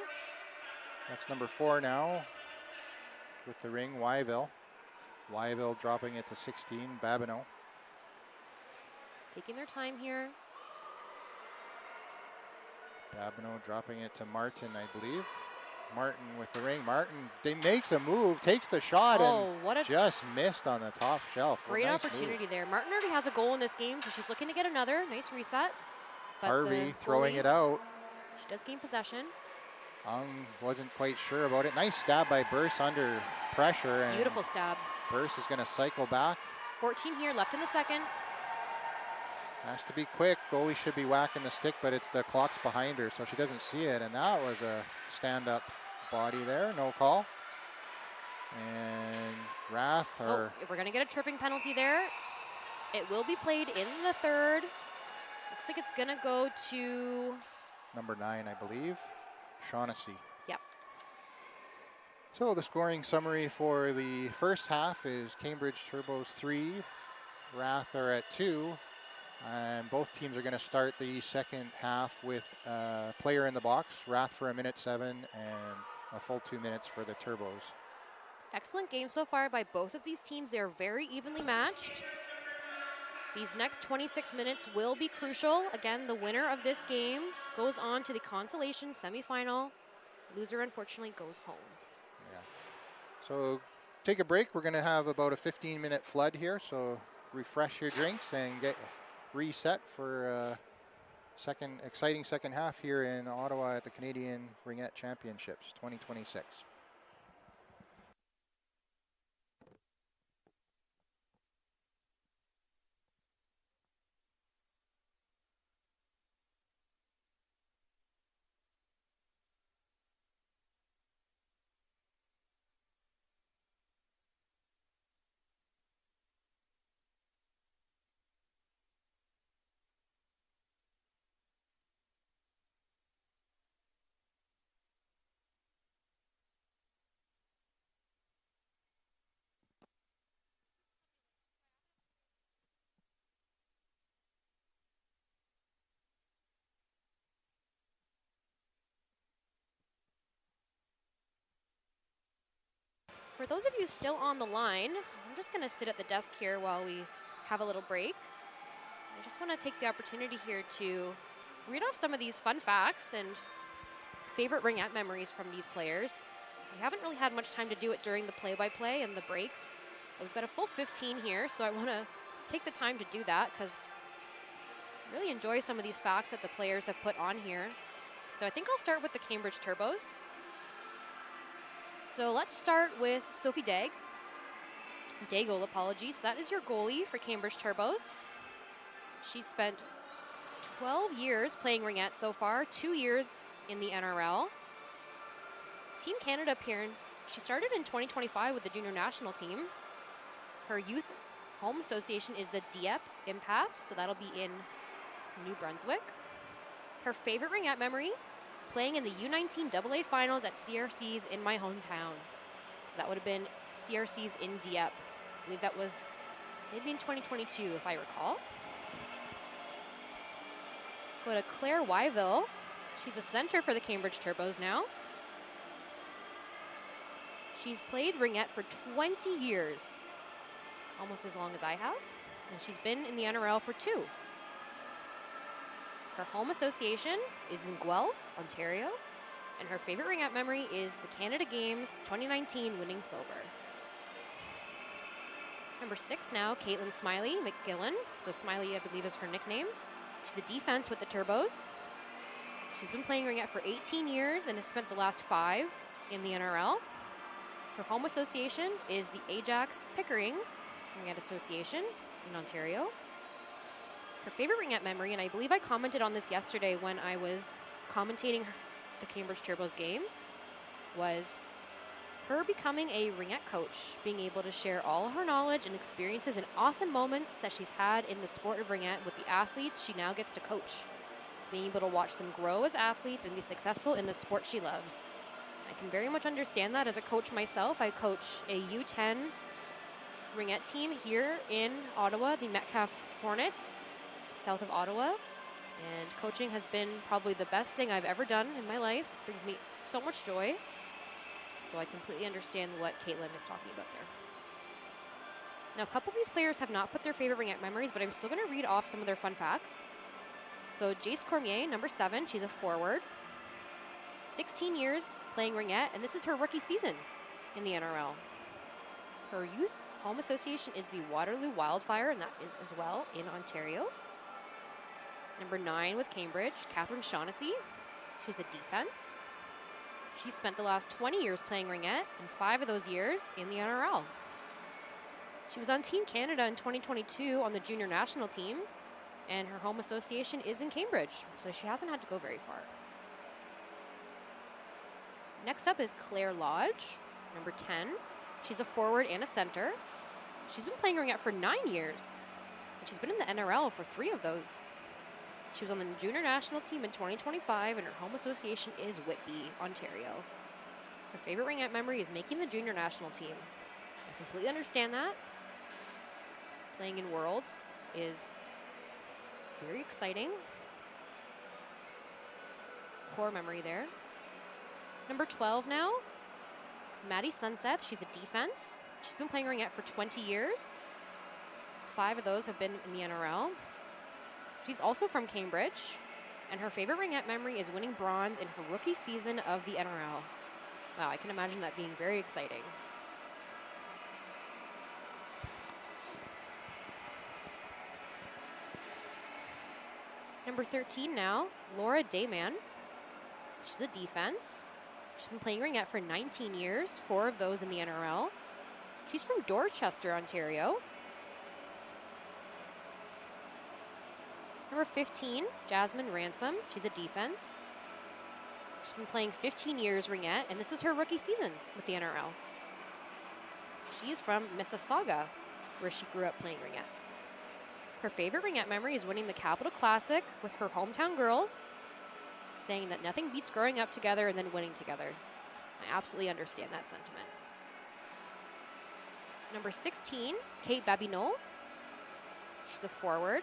That's number 4 now with the ring, Wyville. Wyville dropping it to 16, Babineau. Taking their time here. Babineau dropping it to Martin, I believe. Martin with the ring. Martin makes a move, takes the shot, and what a just missed on the top shelf. great Nice opportunity move. there. Martin already has a goal in this game, so she's looking to get another. Nice reset. But Harvey the throwing goalie, it out. She does gain possession. Ung wasn't quite sure about it. Nice stab by Burse under pressure. And Beautiful stab. Burse is going to cycle back. 14 here left in the second. Has to be quick. Goalie should be whacking the stick, but it's the clock's behind her, so she doesn't see it. And that was a stand-up body there. No call. And Rath, or we're going to get a tripping penalty there. It will be played in the third. Looks like it's going to go to number 9, I believe, Shaughnessy. Yep. So the scoring summary for the first half is Cambridge Turbos 3, RATH are at 2, and both teams are going to start the second half with a player in the box, RATH for 1:07 and a full 2 minutes for the Turbos. Excellent game so far by both of these teams. They're very evenly matched. These next 26 minutes will be crucial. Again, the winner of this game goes on to the consolation semifinal. Loser, unfortunately, goes home. Yeah. So take a break. We're going to have about a 15-minute flood here, so refresh your drinks and get reset for exciting second half here in Ottawa at the Canadian Ringette Championships 2026. For those of you still on the line, I'm just going to sit at the desk here while we have a little break. I just want to take the opportunity here to read off some of these fun facts and favorite Ringette memories from these players. We haven't really had much time to do it during the play-by-play and the breaks. We've got a full 15 here, so I want to take the time to do that because I really enjoy some of these facts that the players have put on here. So I think I'll start with the Cambridge Turbos. So let's start with Sophie Daigle, apologies. That is your goalie for Cambridge Turbos. She's spent 12 years playing Ringette so far, 2 years in the NRL. Team Canada appearance, she started in 2025 with the junior national team. Her youth home association is the Dieppe Impact, so that'll be in New Brunswick. Her favorite Ringette memory, playing in the U19 AA finals at CRC's in my hometown. So that would have been CRC's in Dieppe. I believe that was maybe in 2022, if I recall. Go to Claire Wyville. She's a center for the Cambridge Turbos now. She's played Ringette for 20 years, almost as long as I have, and she's been in the NRL for 2. Her home association is in Guelph, Ontario, and her favorite Ringette memory is the Canada Games 2019 winning silver. Number 6 now, Caitlin Smiley McGillen. So Smiley, I believe, is her nickname. She's a defense with the Turbos. She's been playing Ringette for 18 years and has spent the last 5 in the NRL. Her home association is the Ajax Pickering Ringette Association in Ontario. Her favorite Ringette memory, and I believe I commented on this yesterday when I was commentating the Cambridge Turbos game, was her becoming a Ringette coach, being able to share all her knowledge and experiences and awesome moments that she's had in the sport of Ringette with the athletes she now gets to coach. Being able to watch them grow as athletes and be successful in the sport she loves. I can very much understand that as a coach myself. I coach a U10 Ringette team here in Ottawa, the Metcalfe Hornets, south of Ottawa. And coaching has been probably the best thing I've ever done in my life. Brings me so much joy. So I completely understand what Caitlin is talking about there. Now, a couple of these players have not put their favorite Ringette memories, but I'm still going to read off some of their fun facts. So Jace Cormier, number 7, she's a forward. 16 years playing Ringette, and this is her rookie season in the NRL. Her youth home association is the Waterloo Wildfire, and that is as well in Ontario. Number 9 with Cambridge, Catherine Shaughnessy. She's a defense. She spent the last 20 years playing Ringette, and 5 of those years in the NRL. She was on Team Canada in 2022 on the junior national team, and her home association is in Cambridge, so she hasn't had to go very far. Next up is Claire Lodge, number 10. She's a forward and a center. She's been playing Ringette for 9 years, and she's been in the NRL for 3 of those. She was on the junior national team in 2025, and her home association is Whitby, Ontario. Her favorite Ringette memory is making the junior national team. I completely understand that. Playing in Worlds is very exciting. Core memory there. Number 12 now, Maddie Sunseth. She's a defense. She's been playing Ringette for 20 years. 5 of those have been in the NRL. She's also from Cambridge, and her favorite Ringette memory is winning bronze in her rookie season of the NRL. Wow, I can imagine that being very exciting. Number 13 now, Laura Dayman. She's a defense. She's been playing Ringette for 19 years, 4 of those in the NRL. She's from Dorchester, Ontario. Number 15, Jasmine Ransom. She's a defense. She's been playing 15 years Ringette, and this is her rookie season with the NRL. She is from Mississauga, where she grew up playing Ringette. Her favorite Ringette memory is winning the Capital Classic with her hometown girls, saying that nothing beats growing up together and then winning together. I absolutely understand that sentiment. Number 16, Kate Babineau. She's a forward.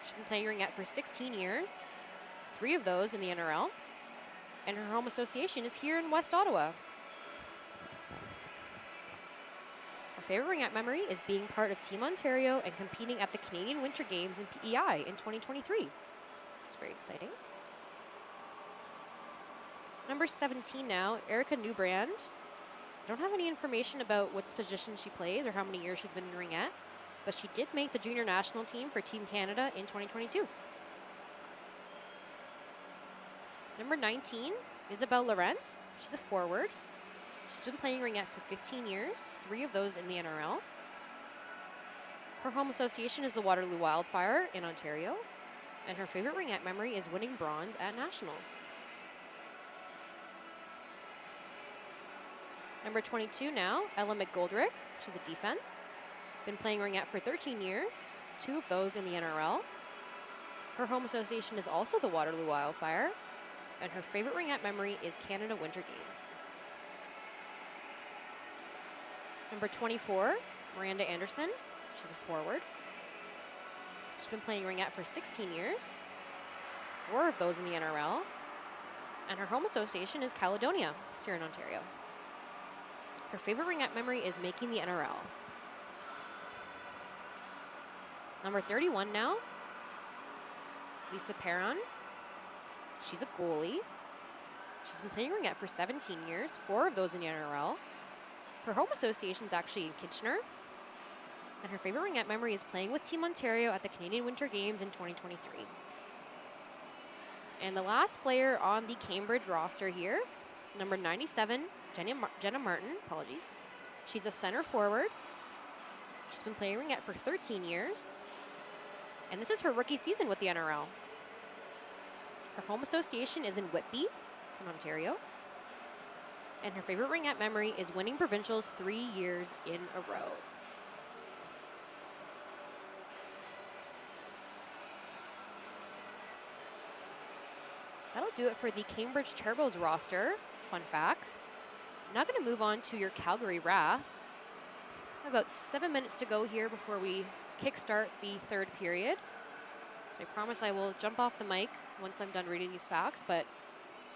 She's been playing Ringette for 16 years, 3 of those in the NRL, and her home association is here in West Ottawa. Her favorite Ringette memory is being part of Team Ontario and competing at the Canadian Winter Games in PEI in 2023. It's very exciting. Number 17 now, Erica Newbrand. I don't have any information about what position she plays or how many years she's been in Ringette, but she did make the junior national team for Team Canada in 2022. Number 19, Isabel Lawrence. She's a forward. She's been playing Ringette for 15 years, 3 of those in the NRL. Her home association is the Waterloo Wildfire in Ontario, and her favorite Ringette memory is winning bronze at Nationals. Number 22 now, Ella McGoldrick. She's a defense. Been playing Ringette for 13 years, 2 of those in the NRL. Her home association is also the Waterloo Wildfire, and her favorite Ringette memory is Canada Winter Games. Number 24, Miranda Anderson. She's a forward. She's been playing Ringette for 16 years, 4 of those in the NRL, and her home association is Caledonia here in Ontario. Her favorite Ringette memory is making the NRL. Number 31 now, Lisa Perron. She's a goalie. She's been playing Ringette for 17 years, 4 of those in the NRL. Her home association is actually in Kitchener. And her favorite Ringette memory is playing with Team Ontario at the Canadian Winter Games in 2023. And the last player on the Cambridge roster here, number 97, Jenna Martin, apologies. She's a center forward. She's been playing Ringette for 13 years. And this is her rookie season with the NRL. Her home association is in Whitby. It's in Ontario. And her favorite Ringette memory is winning provincials 3 years in a row. That'll do it for the Cambridge Turbo's roster. Fun facts. I'm now going to move on to your Calgary RATH. About 7 minutes to go here before we kickstart the 3rd period. So I promise I will jump off the mic once I'm done reading these facts, but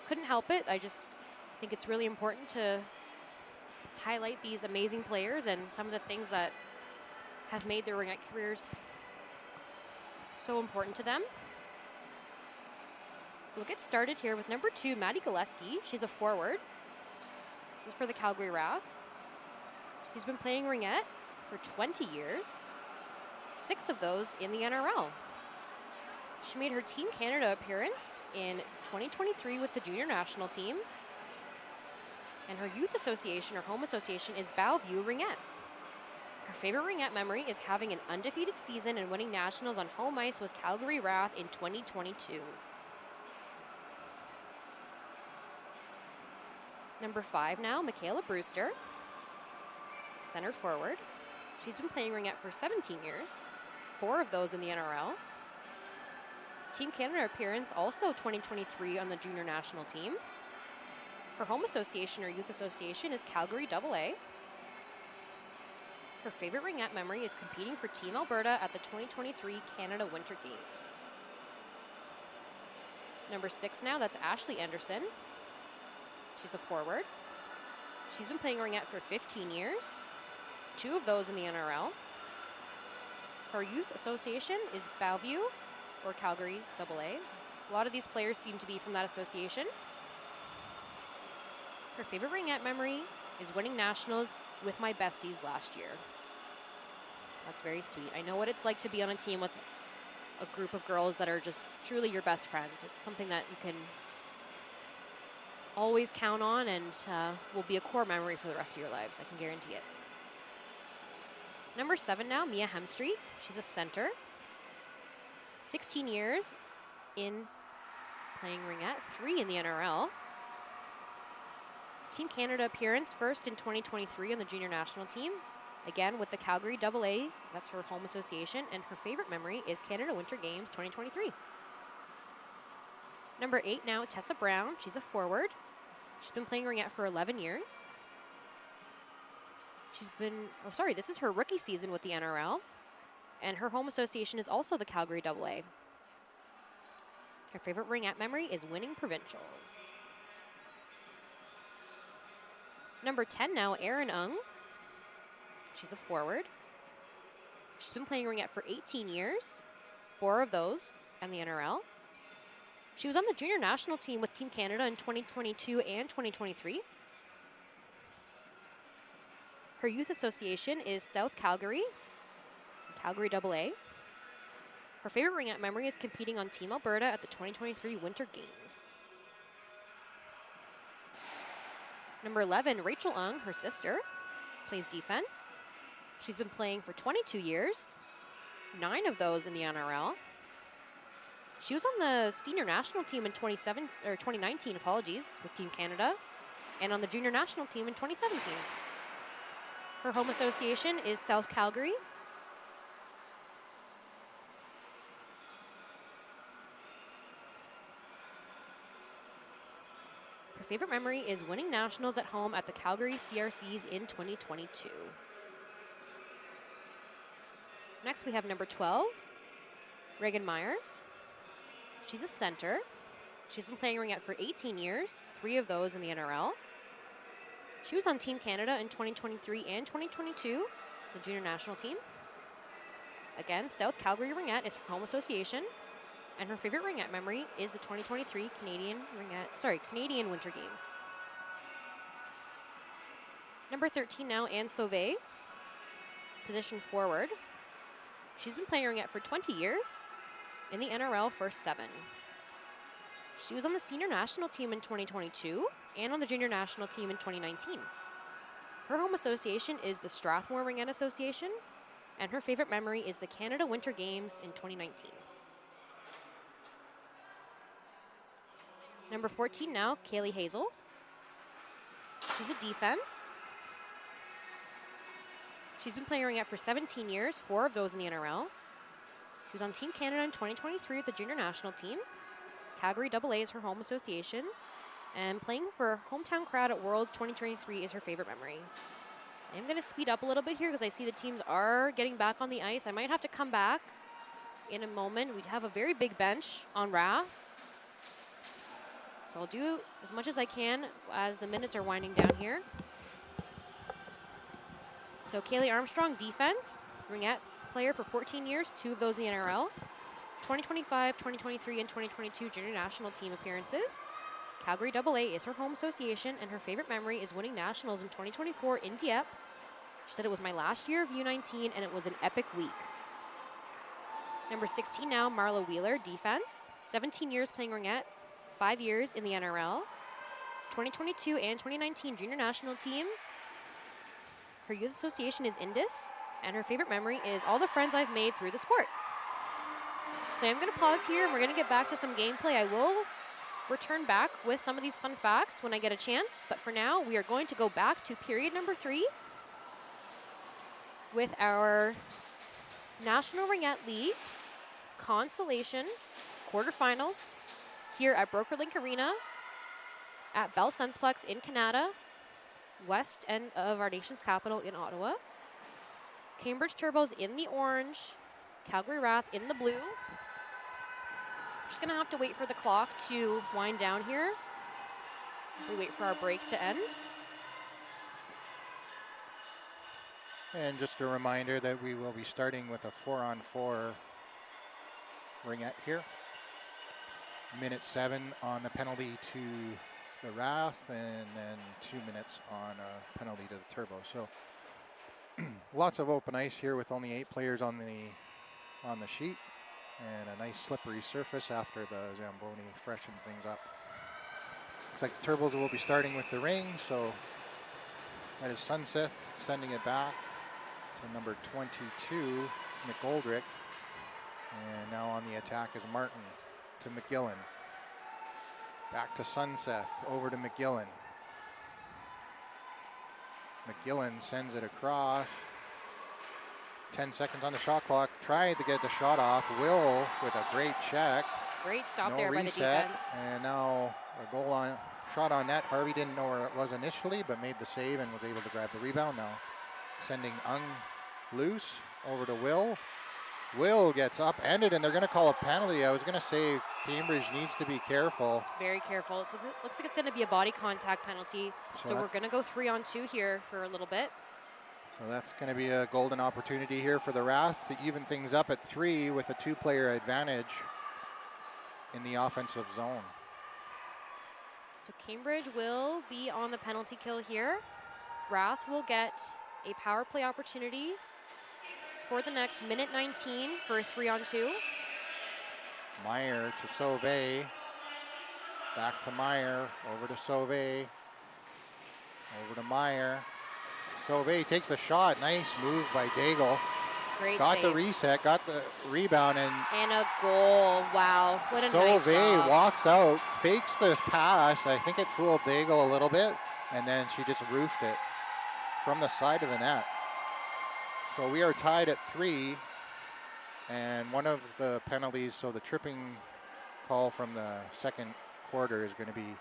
couldn't help it. I just think it's really important to highlight these amazing players and some of the things that have made their Ringette careers so important to them. So we'll get started here with number 2, Maddie Gillespie. She's a forward. This is for the Calgary RATH. She's been playing Ringette for 20 years, 6 of those in the NRL. She made her Team Canada appearance in 2023 with the junior national team. And her youth association, or home association, is Bellevue Ringette. Her favorite Ringette memory is having an undefeated season and winning nationals on home ice with Calgary RATH in 2022. Number 5 now, Michaela Brewster, center forward. She's been playing Ringette for 17 years, 4 of those in the NRL. Team Canada appearance also 2023 on the junior national team. Her home association or youth association is Calgary AA. Her favorite ringette memory is competing for Team Alberta at the 2023 Canada Winter Games. Number 6 now, that's Ashley Anderson. She's a forward. She's been playing ringette for 15 years, 2 of those in the NRL. Her youth association is Bellevue or Calgary AA. A lot of these players seem to be from that association. Her favorite ringette memory is winning nationals with my besties last year. That's very sweet. I know what it's like to be on a team with a group of girls that are just truly your best friends. It's something that you can always count on and will be a core memory for the rest of your lives. I can guarantee it. Number 7 now, Mia Hemstreet. She's a center. 16 years in playing ringette, 3 in the NRL. Team Canada appearance first in 2023 on the junior national team. Again, with the Calgary AA, that's her home association, and her favorite memory is Canada Winter Games 2023. Number 8 now, Tessa Brown. She's a forward. She's been playing ringette for 11 years. This is her rookie season with the NRL, and her home association is also the Calgary AA. Her favorite ringette memory is winning provincials. Number 10 now, Erin Ung. She's a forward. She's been playing ringette for 18 years, 4 of those in the NRL. She was on the junior national team with Team Canada in 2022 and 2023. Her youth association is South Calgary, Calgary AA. Her favorite ringette memory is competing on Team Alberta at the 2023 Winter Games. Number 11, Rachel Ung, her sister, plays defense. She's been playing for 22 years, 9 of those in the NRL. She was on the senior national team in 2019, with Team Canada, and on the junior national team in 2017. Her home association is South Calgary. Her favorite memory is winning nationals at home at the Calgary CRCs in 2022. Next, we have number 12, Reagan Meyer. She's a center. She's been playing ringette for 18 years, 3 of those in the NRL. She was on Team Canada in 2023 and 2022, the junior national team. Again, South Calgary Ringette is her home association, and her favorite ringette memory is the 2023 Canadian Winter Games. Number 13 now, Anne Sauvé, position forward. She's been playing ringette for 20 years in the NRL first 7. She was on the senior national team in 2022 and on the junior national team in 2019. Her home association is the Strathmore Ringette Association, and her favorite memory is the Canada Winter Games in 2019. Number 14 now, Kaylee Hazel. She's a defense. She's been playing ringette for 17 years, 4 of those in the NRL. She was on Team Canada in 2023 with the junior national team. Calgary AA is her home association, and playing for her hometown crowd at Worlds 2023 is her favorite memory. I'm going to speed up a little bit here because I see the teams are getting back on the ice. I might have to come back in a moment. We have a very big bench on RATH, so I'll do as much as I can as the minutes are winding down here. So Kaylee Armstrong, defense, ringette player for 14 years, 2 of those in the NRL. 2025, 2023, and 2022 junior national team appearances. Calgary AA is her home association, and her favorite memory is winning nationals in 2024 in Dieppe. She said it was my last year of U19, and it was an epic week. Number 16 now, Marla Wheeler, defense. 17 years playing ringette, 5 years in the NRL. 2022 and 2019 junior national team. Her youth association is Indus, and her favorite memory is all the friends I've made through the sport. So I'm going to pause here, and we're going to get back to some gameplay. I will return back with some of these fun facts when I get a chance, but for now, we are going to go back to period number 3 with our National Ringette League Consolation quarterfinals here at BrokerLink Arena at Bell Sensplex in Canada, west end of our nation's capital in Ottawa. Cambridge Turbos in the orange, Calgary RATH in the blue. Just gonna have to wait for the clock to wind down here as we wait for our break to end. And just a reminder that we will be starting with a 4-on-4 ringette here. Minute 7 on the penalty to the RATH, and then 2 minutes on a penalty to the Turbo. So lots of open ice here with only 8 players on the sheet, and a nice slippery surface after the Zamboni freshened things up. Looks like the Turbos will be starting with the ring, so that is Sunseth sending it back to number 22, McGoldrick. And now on the attack is Martin to McGillen. Back to Sunseth, over to McGillen. McGillen sends it across. 10 seconds on the shot clock. Tried to get the shot off. Will with a great check. Great stop No there by the reset. defense. And now a goal on shot on net. Harvey didn't know where it was initially, but made the save and was able to grab the rebound. Now sending Ung loose over to Will. Will gets upended, and they're going to call a penalty. I was going to say Cambridge needs to be careful. Very careful. It looks like it's going to be a body contact penalty. So we're going to go 3-on-2 here for a little bit. So that's going to be a golden opportunity here for the RATH to even things up at 3 with a 2-player advantage in the offensive zone. So Cambridge will be on the penalty kill here. RATH will get a power play opportunity for the next minute 19 for a 3-on-2. Meyer to Sauvé. Back to Meyer. Over to Sauvé. Over to Meyer. Sauvé takes a shot. Nice move by Daigle. Great got save. The reset, got the rebound, and a goal. Wow, what a nice job. Sauvé walks out, fakes the pass. I think it fooled Daigle a little bit, and then she just roofed it from the side of the net. So we are tied at 3, and one of the penalties, so the tripping call from the second quarter is going to be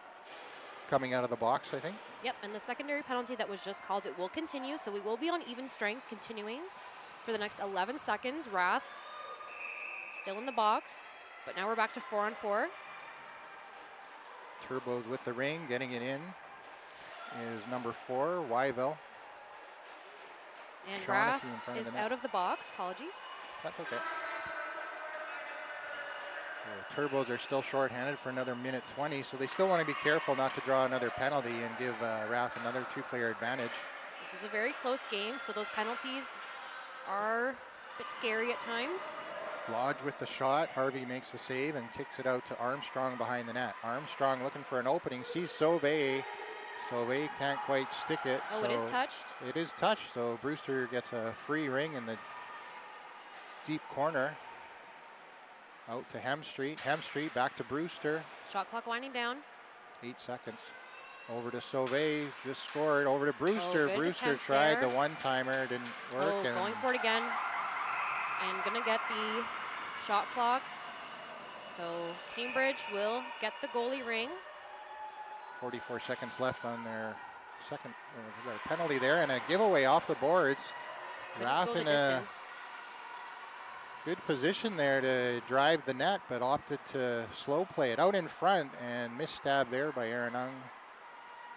coming out of the box, I think. Yep, and the secondary penalty that was just called, it will continue, so we will be on even strength continuing for the next 11 seconds. RATH still in the box, but now we're back to 4-on-4. Turbos with the ring, getting it in is number 4, Wyville. And RATH is out of the box. Apologies. That's okay. The Turbos are still shorthanded for another minute 20, so they still want to be careful not to draw another penalty and give RATH another 2-player advantage. This is a very close game, so those penalties are a bit scary at times. Lodge with the shot. Harvey makes the save and kicks it out to Armstrong behind the net. Armstrong looking for an opening, sees Sauvé. Sauvé can't quite stick it. Oh, so it is touched? It is touched, so Brewster gets a free ring in the deep corner. Out to Hemstreet. Hemstreet back to Brewster. Shot clock winding down. 8 seconds. Over to Sauvé, just scored. Over to Brewster. Oh, Brewster tried the one-timer, didn't work. Oh, and going for it again. And gonna get the shot clock. So Cambridge will get the goalie ring. 44 seconds left on their second their penalty there, and a giveaway off the boards. RATH in a good position there to drive the net, but opted to slow play it out in front, and missed-stab there by Aaron Ung.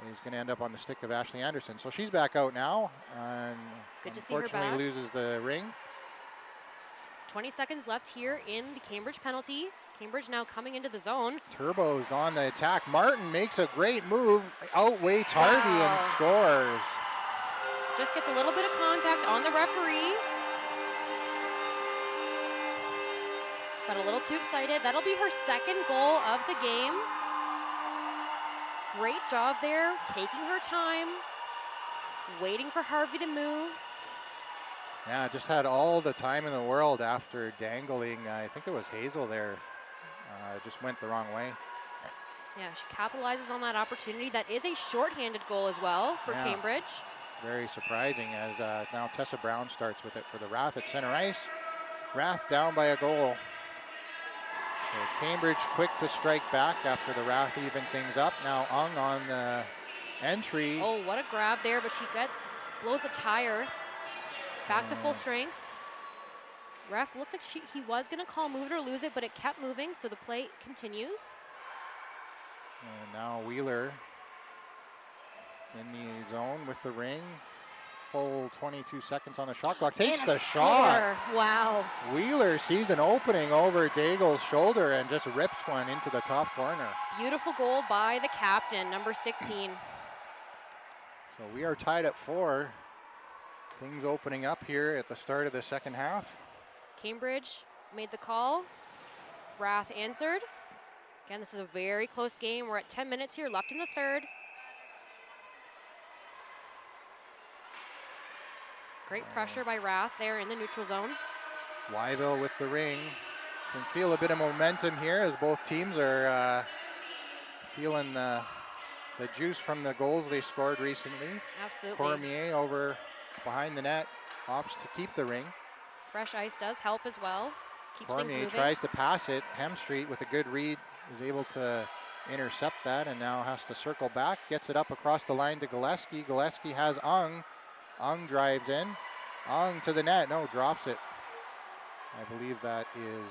He's going to end up on the stick of Ashley Anderson. So she's back out now, and good to see her back. Unfortunately loses the ring. 20 seconds left here in the Cambridge penalty. Cambridge now coming into the zone. Turbo's on the attack. Martin makes a great move, outweights Harvey and scores. Just gets a little bit of contact on the referee. Got a little too excited. That'll be her second goal of the game. Great job there, taking her time, waiting for Harvey to move. Yeah, just had all the time in the world after dangling. I think it was Hazel there. Just went the wrong way. Yeah, she capitalizes on that opportunity. That is a shorthanded goal as well for Cambridge. Very surprising, as now Tessa Brown starts with it for the RATH at center ice. RATH down by a goal. So Cambridge quick to strike back after the RATH even things up. Now Ung on the entry. Oh, what a grab there, but she blows a tire. Back to full strength. Ref looked like he was going to call move it or lose it, but it kept moving, so the play continues. And now Wheeler in the zone with the ring. Full 22 seconds on the shot clock. Takes the shot. Wow. Wheeler sees an opening over Daigle's shoulder and just rips one into the top corner. Beautiful goal by the captain, number 16. So we are tied at 4. Things opening up here at the start of the second half. Cambridge made the call. RATH answered. Again, this is a very close game. We're at 10 minutes here left in the third. Great pressure by RATH there in the neutral zone. Wyville with the ring. Can feel a bit of momentum here as both teams are feeling the juice from the goals they scored recently. Absolutely. Cormier over behind the net, opts to keep the ring. Fresh ice does help as well. Keeps Cormier things moving. tries to pass it. Hemstreet with a good read is able to intercept that and now has to circle back. Gets it up across the line to Gillespie. Gillespie has Ung. Ung drives in. Ung to the net. No, drops it. I believe that is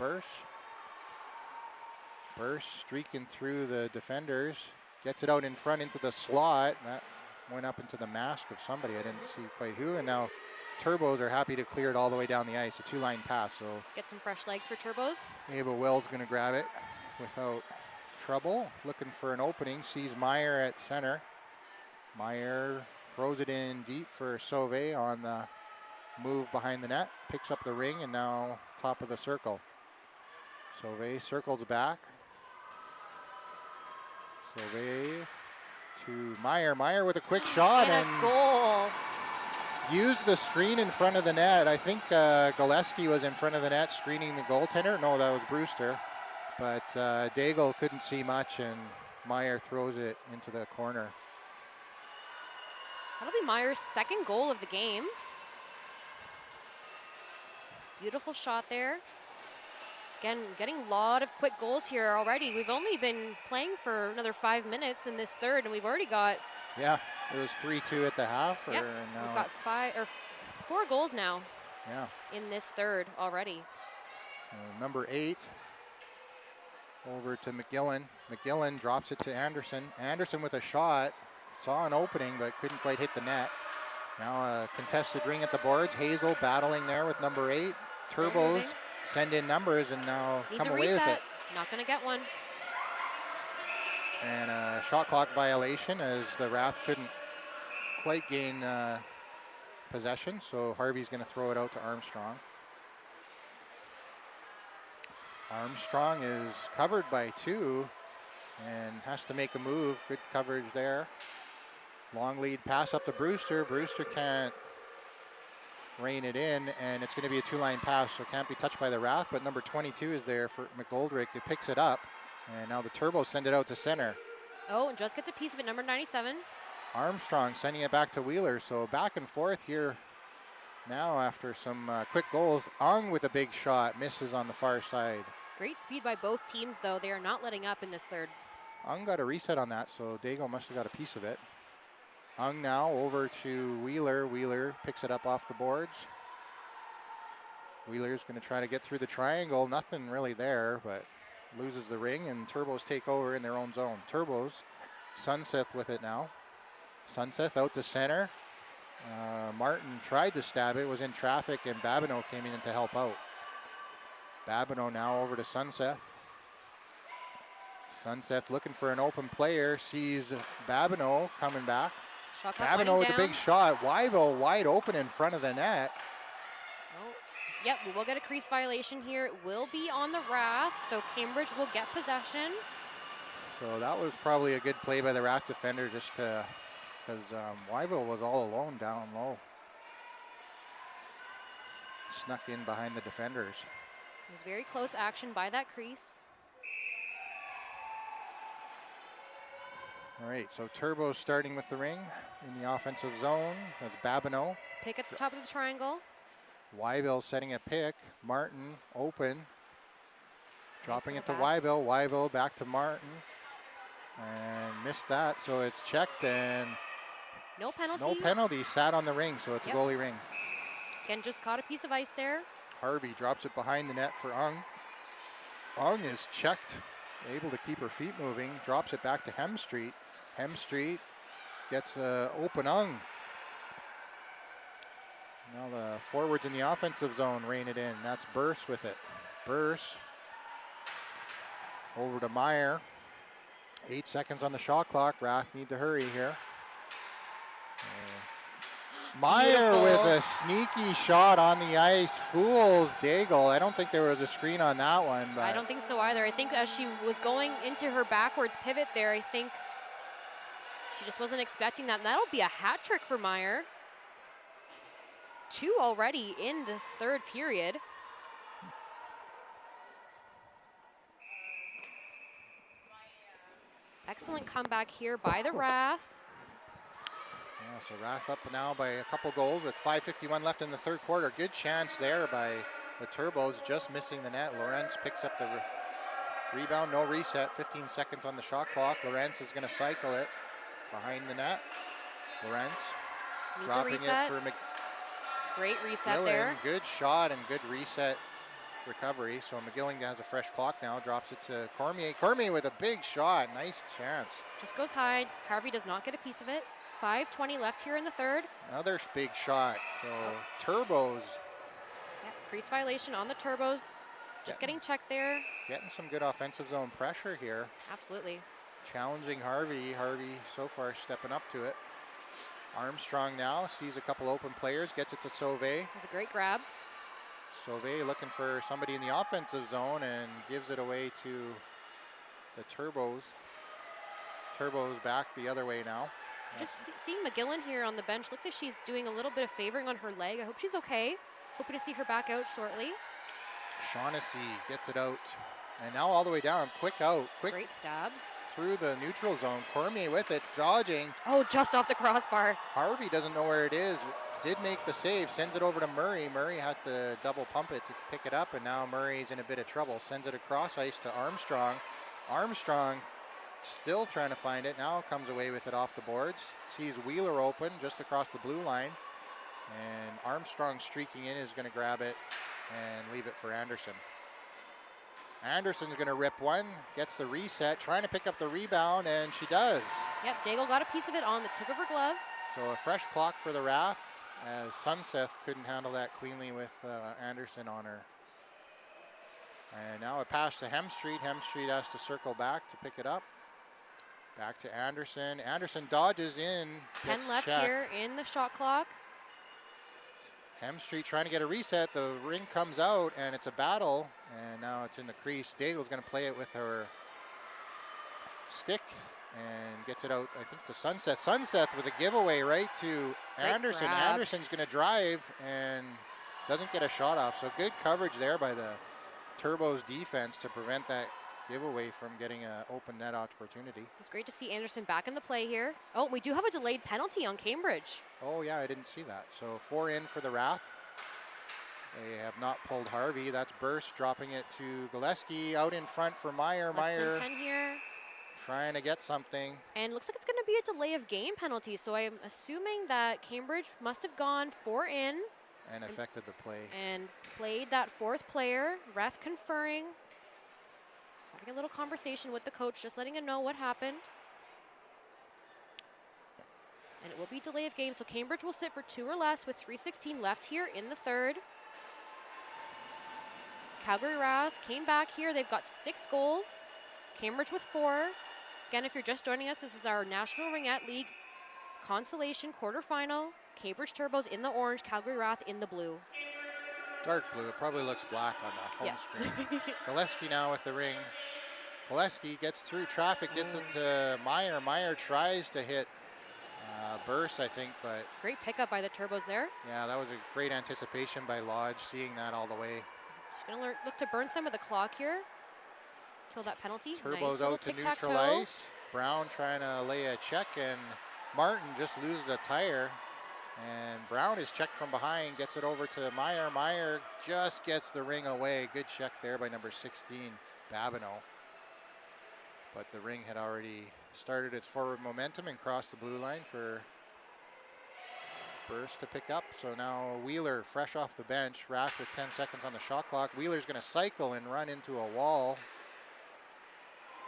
Burse. Burse streaking through the defenders. Gets it out in front into the slot. That went up into the mask of somebody. I didn't see quite who. And now Turbos are happy to clear it all the way down the ice. A 2-line pass. So get some fresh legs for Turbos. Ava Will's going to grab it without trouble. Looking for an opening. Sees Meyer at center. Meyer throws it in deep for Sauvé on the move behind the net. Picks up the ring and now top of the circle. Sauvé circles back. Sauvé to Meyer. Meyer with a quick shot and goal. Used the screen in front of the net. I think Gillespie was in front of the net screening the goaltender. No, that was Brewster. But Daigle couldn't see much and Meyer throws it into the corner. That'll be Meyer's second goal of the game. Beautiful shot there. Again, getting a lot of quick goals here already. We've only been playing for another 5 minutes in this third, and we've already got... Yeah, it was 3-2 at the half. Yep, we've got 4 goals now. Yeah. In this third already. Number 8 over to McGillen. McGillen drops it to Anderson. Anderson with a shot. Saw an opening, but couldn't quite hit the net. Now a contested ring at the boards. Hazel battling there with number 8. Turbos send in numbers and now needs come a away reset. with it. Not going to get one. And a shot clock violation as the RATH couldn't quite gain possession. So Harvey's going to throw it out to Armstrong. Armstrong is covered by 2 and has to make a move. Good coverage there. Long lead pass up to Brewster. Brewster can't rein it in, and it's going to be a 2-line pass, so can't be touched by the RATH, but number 22 is there for McGoldrick. It picks it up, and now the Turbos send it out to center. Oh, and just gets a piece of it, number 97. Armstrong sending it back to Wheeler, so back and forth here now after some quick goals. Ung with a big shot, misses on the far side. Great speed by both teams, though. They are not letting up in this third. Ung got a reset on that, so Daigle must have got a piece of it. Ung now over to Wheeler. Wheeler picks it up off the boards. Wheeler's going to try to get through the triangle. Nothing really there, but loses the ring, and Turbos take over in their own zone. Turbos, Sunseth with it now. Sunseth out to center. Martin tried to stab it, was in traffic, and Babineau came in to help out. Babineau now over to Sunseth. Sunseth looking for an open player, sees Babineau coming back. Babineau with a big shot. Wyville wide open in front of the net. Oh, yep, we will get a crease violation here. It will be on the RATH, so Cambridge will get possession. So that was probably a good play by the RATH defender just to, because Wyville was all alone down low. Snuck in behind the defenders. It was very close action by that crease. All right, so Turbo starting with the ring in the offensive zone. That's Babineau. Pick at the top of the triangle. Wyville setting a pick. Martin open. Dropping Nice it to back. Wyville. Wyville back to Martin. And missed that, so it's checked and No penalty. no penalty. Sat on the ring, so it's a goalie ring. Again, just caught a piece of ice there. Harvey drops it behind the net for Ung. Ung is checked, able to keep her feet moving, drops it back to Hemstreet. Hemstreet gets open Ung. Now the forwards in the offensive zone rein it in. That's Burse with it. Burse over to Meyer. 8 seconds on the shot clock. Rath need to hurry here. Meyer with a sneaky shot on the ice. Fools Daigle. I don't think there was a screen on that one. But I don't think so either. I think as she was going into her backwards pivot there, I think she just wasn't expecting that. And that'll be a hat trick for Meyer. 2 already in this third period. Excellent comeback here by the Wrath. Yeah, so Rath up now by a couple goals with 5:51 left in the third quarter. Good chance there by the Turbos, just missing the net. Lorenz picks up the rebound, no reset, 15 seconds on the shot clock. Lorenz is going to cycle it behind the net. Lorenz dropping it for Great reset McGillen. there. Good shot and good reset recovery. So McGillen has a fresh clock now, drops it to Cormier. Cormier with a big shot, nice chance. Just goes high. Harvey does not get a piece of it. 5:20 left here in the third. Another big shot. So Turbos. Yeah, crease violation on the Turbos. Just getting checked there. Getting some good offensive zone pressure here. Absolutely. Challenging Harvey. Harvey so far stepping up to it. Armstrong now sees a couple open players, gets it to Sauvé. That's a great grab. Sauvé looking for somebody in the offensive zone and gives it away to the Turbos. Turbos back the other way now. Just seeing McGillen here on the bench, looks like she's doing a little bit of favoring on her leg. I hope she's okay. Hoping to see her back out shortly. Shaughnessy gets it out. And now all the way down, quick out. Quick Great stab. through the neutral zone. Cormier with it, dodging. Oh, just off the crossbar. Harvey doesn't know where it is. Did make the save, sends it over to Murray. Murray had to double pump it to pick it up, and now Murray's in a bit of trouble. Sends it across ice to Armstrong. Armstrong still trying to find it. Now comes away with it off the boards. Sees Wheeler open just across the blue line. And Armstrong streaking in is going to grab it and leave it for Anderson. Anderson's going to rip one, gets the reset, trying to pick up the rebound, and she does. Yep, Daigle got a piece of it on the tip of her glove. So a fresh clock for the Wrath, as Sunseth couldn't handle that cleanly with Anderson on her. And now a pass to Hemstreet. Hemstreet has to circle back to pick it up. Back to Anderson. Anderson dodges in. 10 left checked. here in the shot clock. Hemstreet trying to get a reset. The ring comes out, and it's a battle. And now it's in the crease. Daigle's going to play it with her stick and gets it out, I think, to Sunseth. Sunseth with a giveaway right to Great Anderson. grab. Anderson's going to drive and doesn't get a shot off. So good coverage there by the Turbos defense to prevent that giveaway from getting an open net opportunity. It's great to see Anderson back in the play here. Oh, we do have a delayed penalty on Cambridge. Oh yeah, I didn't see that. So 4 in for the Wrath. They have not pulled Harvey. That's Burst dropping it to Gillespie out in front for Meyer. Less Meyer than 10 here. trying to get something. And looks like it's going to be a delay of game penalty. So I'm assuming that Cambridge must have gone 4 in. And affected the play. And played that fourth player. Ref conferring. Having a little conversation with the coach, just letting him know what happened. And it will be delay of game. So Cambridge will sit for 2 or less with 3:16 left here in the third. Calgary Wrath came back here. They've got 6 goals. Cambridge with 4. Again, if you're just joining us, this is our National Ringette League Consolation quarterfinal. Cambridge Turbos in the orange, Calgary Wrath in the blue. Dark blue. It probably looks black on the home Yes. screen. Gillespie now with the ring. Gillespie gets through traffic, gets it to Meyer. Meyer tries to hit Burst, I think, but Great pickup by the Turbos there. yeah, that was a great anticipation by Lodge, seeing that all the way. She's going to look to burn some of the clock here. Kill that penalty. Turbos Nice little out to tic-tac-toe. neutral ice. Brown trying to lay a check, and Martin just loses a tire. And Brown is checked from behind, gets it over to Meyer. Meyer just gets the ring away. Good check there by number 16, Babineau. But the Ring had already started its forward momentum and crossed the blue line for Burst to pick up. So now Wheeler fresh off the bench. Rath with 10 seconds on the shot clock. Wheeler's going to cycle and run into a wall.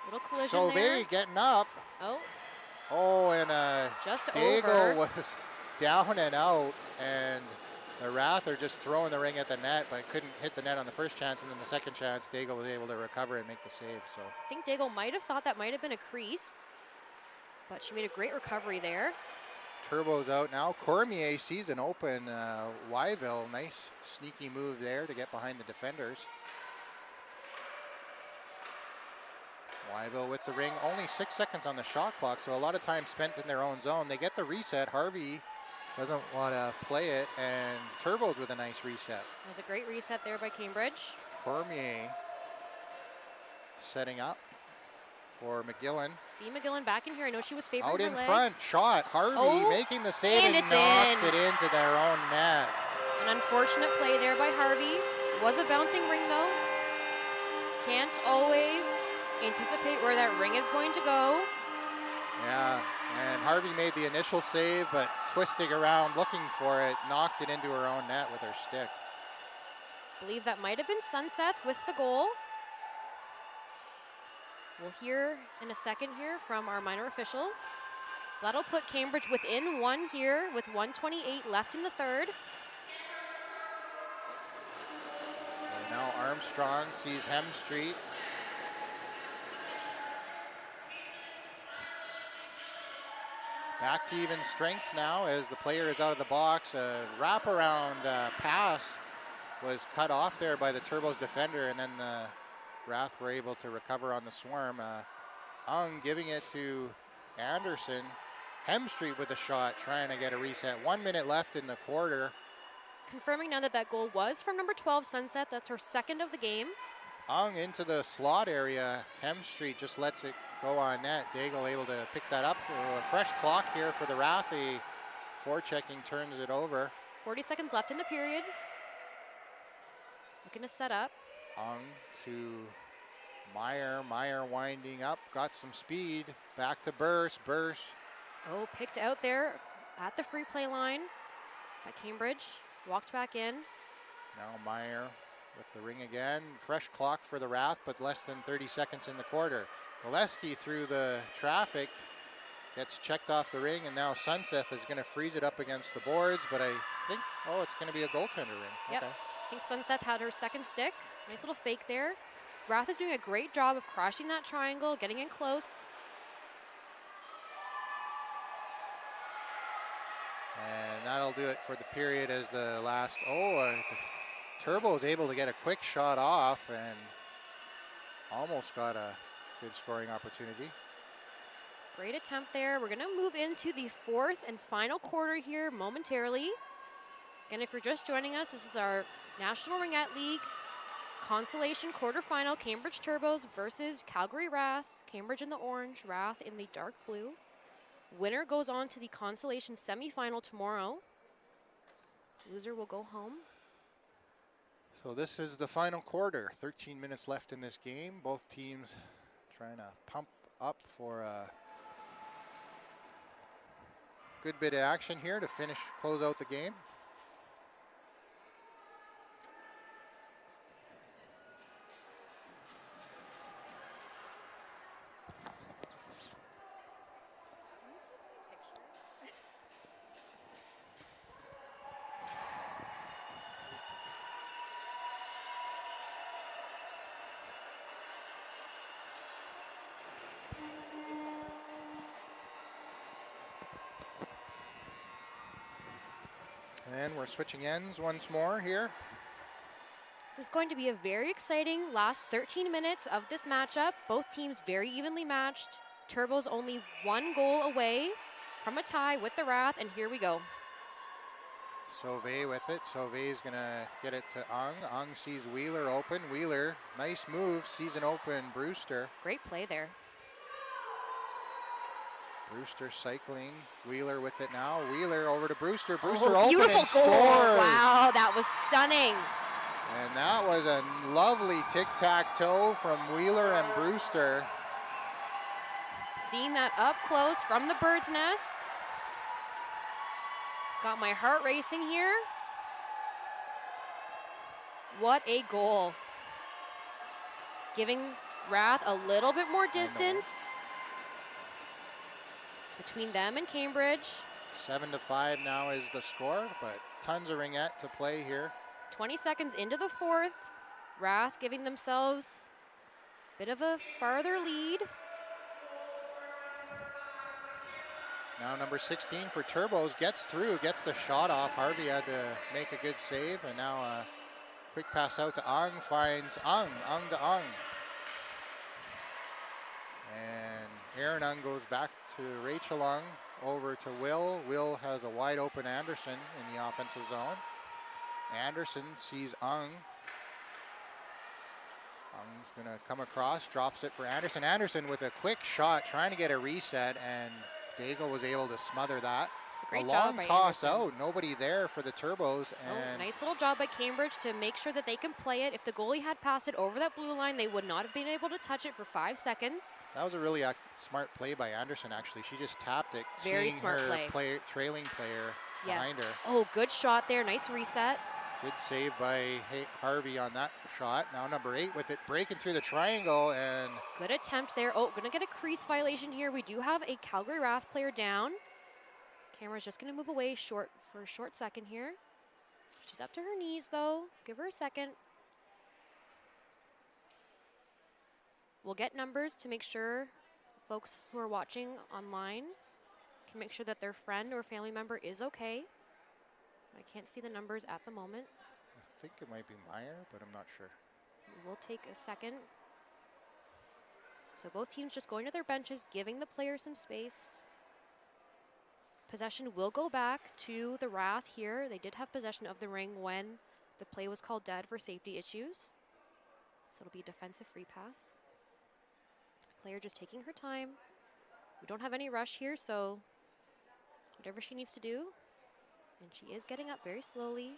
Little collision Sauvé there. getting up. Oh, and just Daigle over. was down and out, and the Rath are just throwing the Ring at the net, but couldn't hit the net on the first chance, and then the second chance, Daigle was able to recover and make the save. So I think Daigle might have thought that might have been a crease, but she made a great recovery there. Turbo's out now. Cormier sees an open Wyville. Nice sneaky move there to get behind the defenders. Wyville with the Ring. Only 6 seconds on the shot clock, so a lot of time spent in their own zone. They get the reset. Harvey doesn't want to play it, and Turbo's with a nice reset. That was a great reset there by Cambridge. Cormier setting up for McGillen. See McGillen back in here. I know she was favoring Out her in leg. front, shot. Harvey making the save and it's knocks in. it into their own net. An unfortunate play there by Harvey. Was a bouncing ring though. Can't always anticipate where that ring is going to go. Yeah, and Harvey made the initial save, but twisting around looking for it, knocked it into her own net with her stick. I believe that might have been Sunseth with the goal. We'll hear in a second here from our minor officials. That'll put Cambridge within one here with 1:28 left in the third. And now Armstrong sees Hemstreet. Back to even strength now as the player is out of the box. A wraparound pass was cut off there by the Turbos defender, and then the Rath were able to recover on the swarm. Ung giving it to Anderson. Hemstreet with a shot, trying to get a reset. 1 minute left in the quarter. Confirming now that that goal was from number 12, Sunset. That's her second of the game. Ung into the slot area. Hemstreet just lets it go on net. Daigle able to pick that up. So a fresh clock here for the Rath. The forechecking turns it over. 40 seconds left in the period. Looking to set up. Ung to Meyer. Meyer winding up. Got some speed. Back to Burst. Burst. Oh, picked out there at the free play line by Cambridge. Walked back in. Now Meyer with the Ring again. Fresh clock for the Rath, but less than 30 seconds in the quarter. Gillespie through the traffic. Gets checked off the Ring, and now Sunseth is going to freeze it up against the boards, but I think, it's going to be a goaltender ring. Yep. Okay. I think Sunseth had her second stick. Nice little fake there. Rath is doing a great job of crashing that triangle, getting in close. And that'll do it for the period as the last, Turbo is able to get a quick shot off and almost got a good scoring opportunity. Great attempt there. We're gonna move into the fourth and final quarter here momentarily. Again, if you're just joining us, this is our National Ringette League Consolation quarterfinal. Cambridge Turbos versus Calgary Rath. Cambridge in the orange, Rath in the dark blue. Winner goes on to the Consolation semifinal tomorrow. Loser will go home. So this is the final quarter. 13 minutes left in this game. Both teams trying to pump up for a good bit of action here to close out the game. And we're switching ends once more here. This is going to be a very exciting last 13 minutes of this matchup. Both teams very evenly matched. Turbos only one goal away from a tie with the Rath, and here we go. Sauvé with it. Sauvé's gonna get it to Ung. Ung sees Wheeler open. Wheeler, nice move, sees an open Brewster. Great play there. Brewster cycling. Wheeler with it now. Wheeler over to Brewster. Brewster open Beautiful and goal. scores. Wow, that was stunning. And that was a lovely tic-tac-toe from Wheeler and Brewster. Seeing that up close from the bird's nest. Got my heart racing here. What a goal. Giving RATH a little bit more distance between them and Cambridge. 7-5 now is the score, but tons of ringette to play here. 20 seconds into the fourth. RATH giving themselves a bit of a farther lead. Now number 16 for Turbos gets through, gets the shot off. Harvey had to make a good save, and now a quick pass out to Ung, finds Ung to Ung. And Aaron Ung goes back to Rachel Ung, over to Will. Will has a wide open Anderson in the offensive zone. Anderson sees Ung. Ung's gonna come across, drops it for Anderson. Anderson with a quick shot, trying to get a reset, and Daigle was able to smother that. It's a great job job by long toss Anderson. out, nobody there for the Turbos. And nice little job by Cambridge to make sure that they can play it. If the goalie had passed it over that blue line, they would not have been able to touch it for 5 seconds. that was a really smart play by Anderson, actually. She just tapped it, Very seeing smart her play. trailing player Yes. behind her. Oh, good shot there. Nice reset. Good save by Harvey on that shot. Now number 8 with it breaking through the triangle, and Good attempt there. Oh, gonna get a crease violation here. We do have a Calgary RATH player down. Camera's just gonna move away for a short second here. She's up to her knees though. Give her a second. We'll get numbers to make sure folks who are watching online can make sure that their friend or family member is okay. I can't see the numbers at the moment. I think it might be Meyer, but I'm not sure. We'll take a second. So both teams just going to their benches, giving the players some space. Possession will go back to the RATH here. They did have possession of the ring when the play was called dead for safety issues. So it'll be a defensive free pass. Player just taking her time. We don't have any rush here, so whatever she needs to do. And she is getting up very slowly.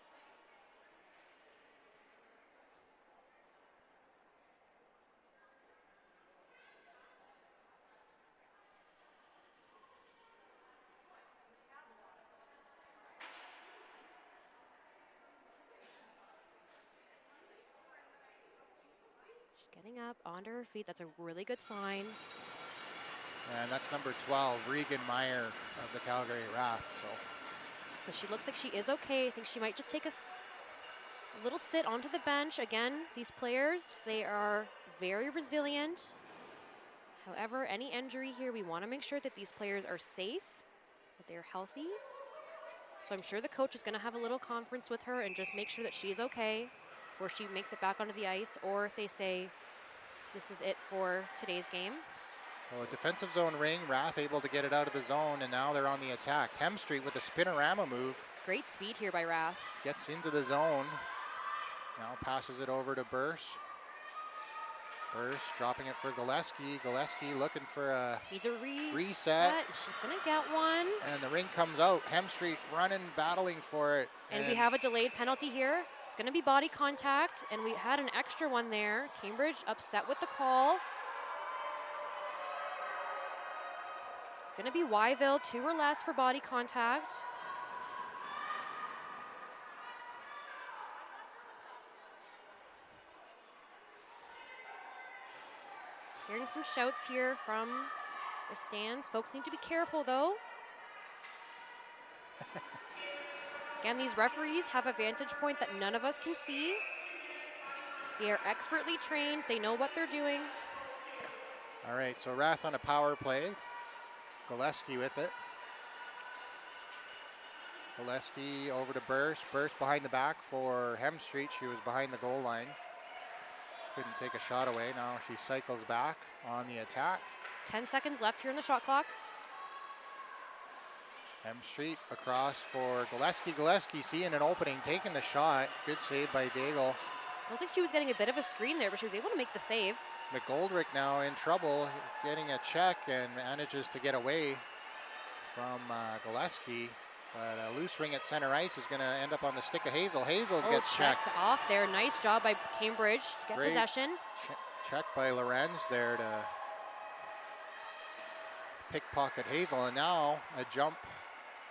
She's getting up onto her feet. That's a really good sign. And that's number 12, Regan Meyer of the Calgary RATH. But she looks like she is okay. I think she might just take a little sit onto the bench. Again, these players, they are very resilient. However, any injury here, we want to make sure that these players are safe, that they're healthy. So I'm sure the coach is going to have a little conference with her and just make sure that she's okay before she makes it back onto the ice, or if they say this is it for today's game. So a defensive zone ring, RATH able to get it out of the zone, and now they're on the attack. Hemstreet with a spinorama move. Great speed here by RATH. Gets into the zone. Now passes it over to Burse. Burse dropping it for Gillespie. Gillespie looking for a Needs a reset. She's going to get one. And the ring comes out. Hemstreet running, battling for it. And we have a delayed penalty here. It's going to be body contact, and we had an extra one there. Cambridge upset with the call. It's going to be Wyville, 2 or less for body contact. Hearing some shouts here from the stands. Folks need to be careful though. Again, these referees have a vantage point that none of us can see. They are expertly trained. They know what they're doing. All right, so RATH on a power play. Gillespie with it. Gillespie over to Burse. Burse behind the back for Hemstreet. She was behind the goal line. Couldn't take a shot away. Now she cycles back on the attack. 10 seconds left here in the shot clock. Hemstreet across for Gillespie. Gillespie seeing an opening, taking the shot. Good save by Daigle. I don't think she was getting a bit of a screen there, but she was able to make the save. McGoldrick now in trouble, getting a check and manages to get away from Gillespie. But a loose ring at center ice is going to end up on the stick of Hazel. Hazel Oh, gets checked. off there. Nice job by Cambridge to get possession. Check by Lorenz there to pickpocket Hazel. And now a jump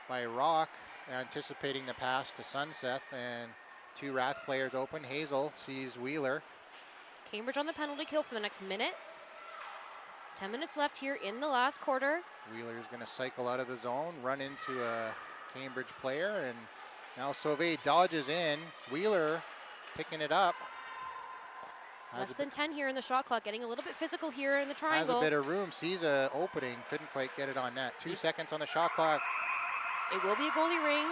by Rock, anticipating the pass to Sunseth, and 2 RATH players open. Hazel sees Wheeler. Cambridge on the penalty kill for the next minute. 10 minutes left here in the last quarter. Wheeler's going to cycle out of the zone, run into a Cambridge player, and now Sauvé dodges in. Wheeler picking it up. Less than 10 here in the shot clock, getting a little bit physical here in the triangle. Has a bit of room, sees a opening, couldn't quite get it on net. 2 seconds on the shot clock. It will be a goalie ring.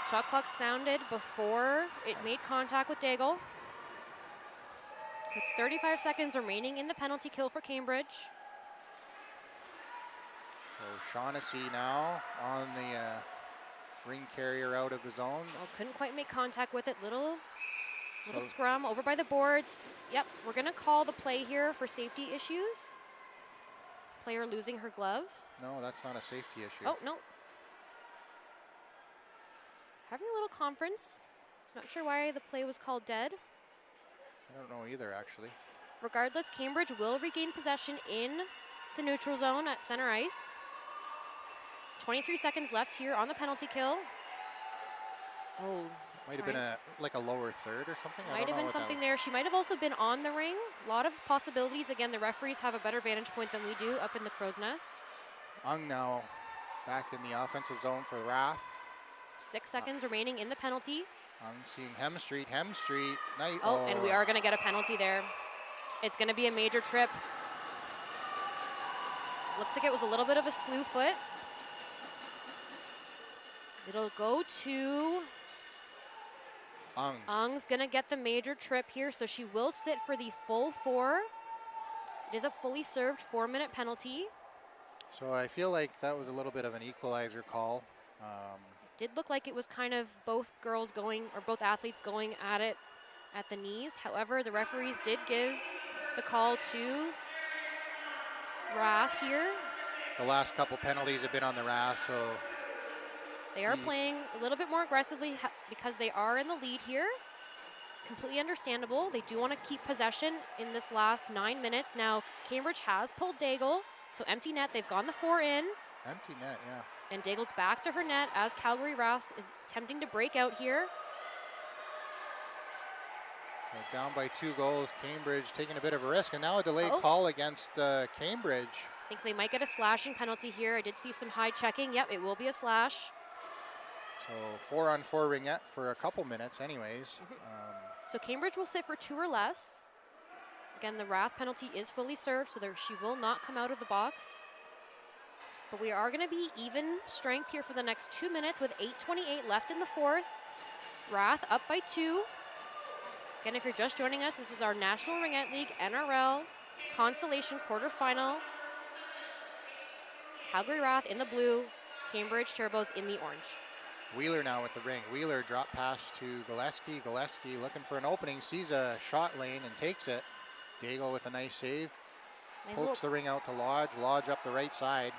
Shot clock sounded before it made contact with Daigle. So 35 seconds remaining in the penalty kill for Cambridge. So Shaughnessy now on the ring carrier out of the zone. Well, couldn't quite make contact with it. Little scrum over by the boards. Yep, we're gonna call the play here for safety issues. Player losing her glove. No, that's not a safety issue. Oh, no. Having a little conference. Not sure why the play was called dead. I don't know either, actually. Regardless, Cambridge will regain possession in the neutral zone at center ice. 23 seconds left here on the penalty kill. Oh, might have been like a lower third or something. Might have been something there. She might have also been on the ring. A lot of possibilities. Again, the referees have a better vantage point than we do up in the crow's nest. Ung now back in the offensive zone for RATH. 6 seconds remaining in the penalty. I'm seeing Hemstreet. Night. Oh, and we are going to get a penalty there. It's going to be a major trip. Looks like it was a little bit of a slew foot. It'll go to Ung. Ung's going to get the major trip here, so she will sit for the full 4. It is a fully served 4-minute penalty. So I feel like that was a little bit of an equalizer call. Did look like it was kind of both girls going, or both athletes going at it at the knees. However, the referees did give the call to RATH here. The last couple penalties have been on the RATH, so they are playing a little bit more aggressively because they are in the lead here. Completely understandable. They do want to keep possession in this last 9 minutes. Now, Cambridge has pulled Daigle, so empty net. They've gone the 4 in. Empty net, yeah. And Daigle's back to her net as Calgary RATH is attempting to break out here. So down by 2 goals, Cambridge taking a bit of a risk, and now a delayed call against Cambridge. I think they might get a slashing penalty here. I did see some high checking. Yep, it will be a slash. So 4-on-4 Ringette for a couple minutes anyways. So Cambridge will sit for 2 or less. Again, the RATH penalty is fully served, so she will not come out of the box. But we are going to be even strength here for the next 2 minutes with 8:28 left in the 4th. RATH up by 2. Again, if you're just joining us, this is our National Ringette League NRL Consolation quarterfinal. Calgary RATH in the blue, Cambridge Turbos in the orange. Wheeler now with the ring. Wheeler drop pass to Gillespie. Gillespie looking for an opening, sees a shot lane and takes it. Daigle with a nice save. Pokes the ring out to Lodge. Lodge up the right side.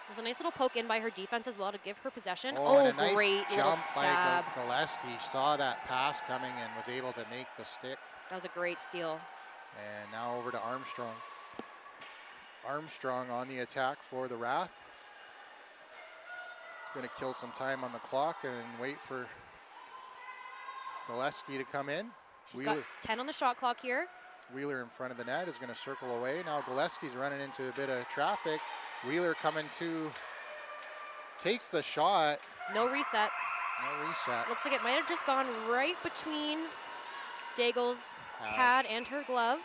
There's a nice little poke in by her defense as well to give her possession. And a nice great jump stab. by Gillespie. Saw that pass coming and was able to make the stick. That was a great steal. And now over to Armstrong. Armstrong on the attack for the RATH. Going to kill some time on the clock and wait for Gillespie to come in. She's got 10 on the shot clock here. Wheeler in front of the net is going to circle away. Now Gillespie's running into a bit of traffic. Wheeler coming to, takes the shot. No reset. No reset. Looks like it might have just gone right between Daigle's pad and her glove.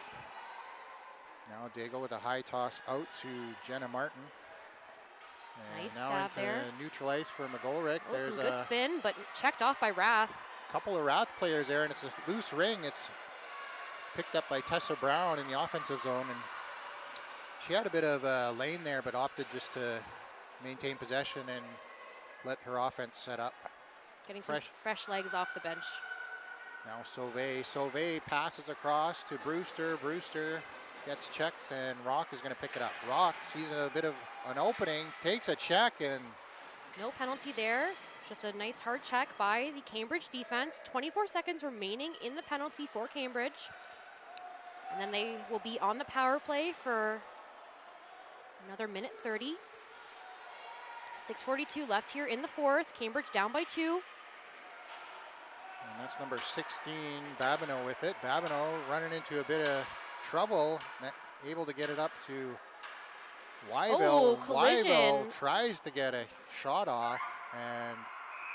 Now Daigle with a high toss out to Jenna Martin. And nice now stab into there. Neutral ice for McGolrick. There's some good spin, but checked off by RATH. Couple of RATH players there, and it's a loose ring. It's picked up by Tessa Brown in the offensive zone, and she had a bit of a lane there, but opted just to maintain possession and let her offense set up. Getting some fresh legs off the bench. Now Sauvé passes across to Brewster. Brewster gets checked, and Rock is going to pick it up. Rock sees a bit of an opening, takes a check, and no penalty there. Just a nice hard check by the Cambridge defense. 24 seconds remaining in the penalty for Cambridge. And then they will be on the power play for another minute 30. 6:42 left here in the fourth. Cambridge down by 2. And that's number 16, Babineau with it. Babineau running into a bit of trouble, able to get it up to Wyville. Oh, collision. Wyville tries to get a shot off, and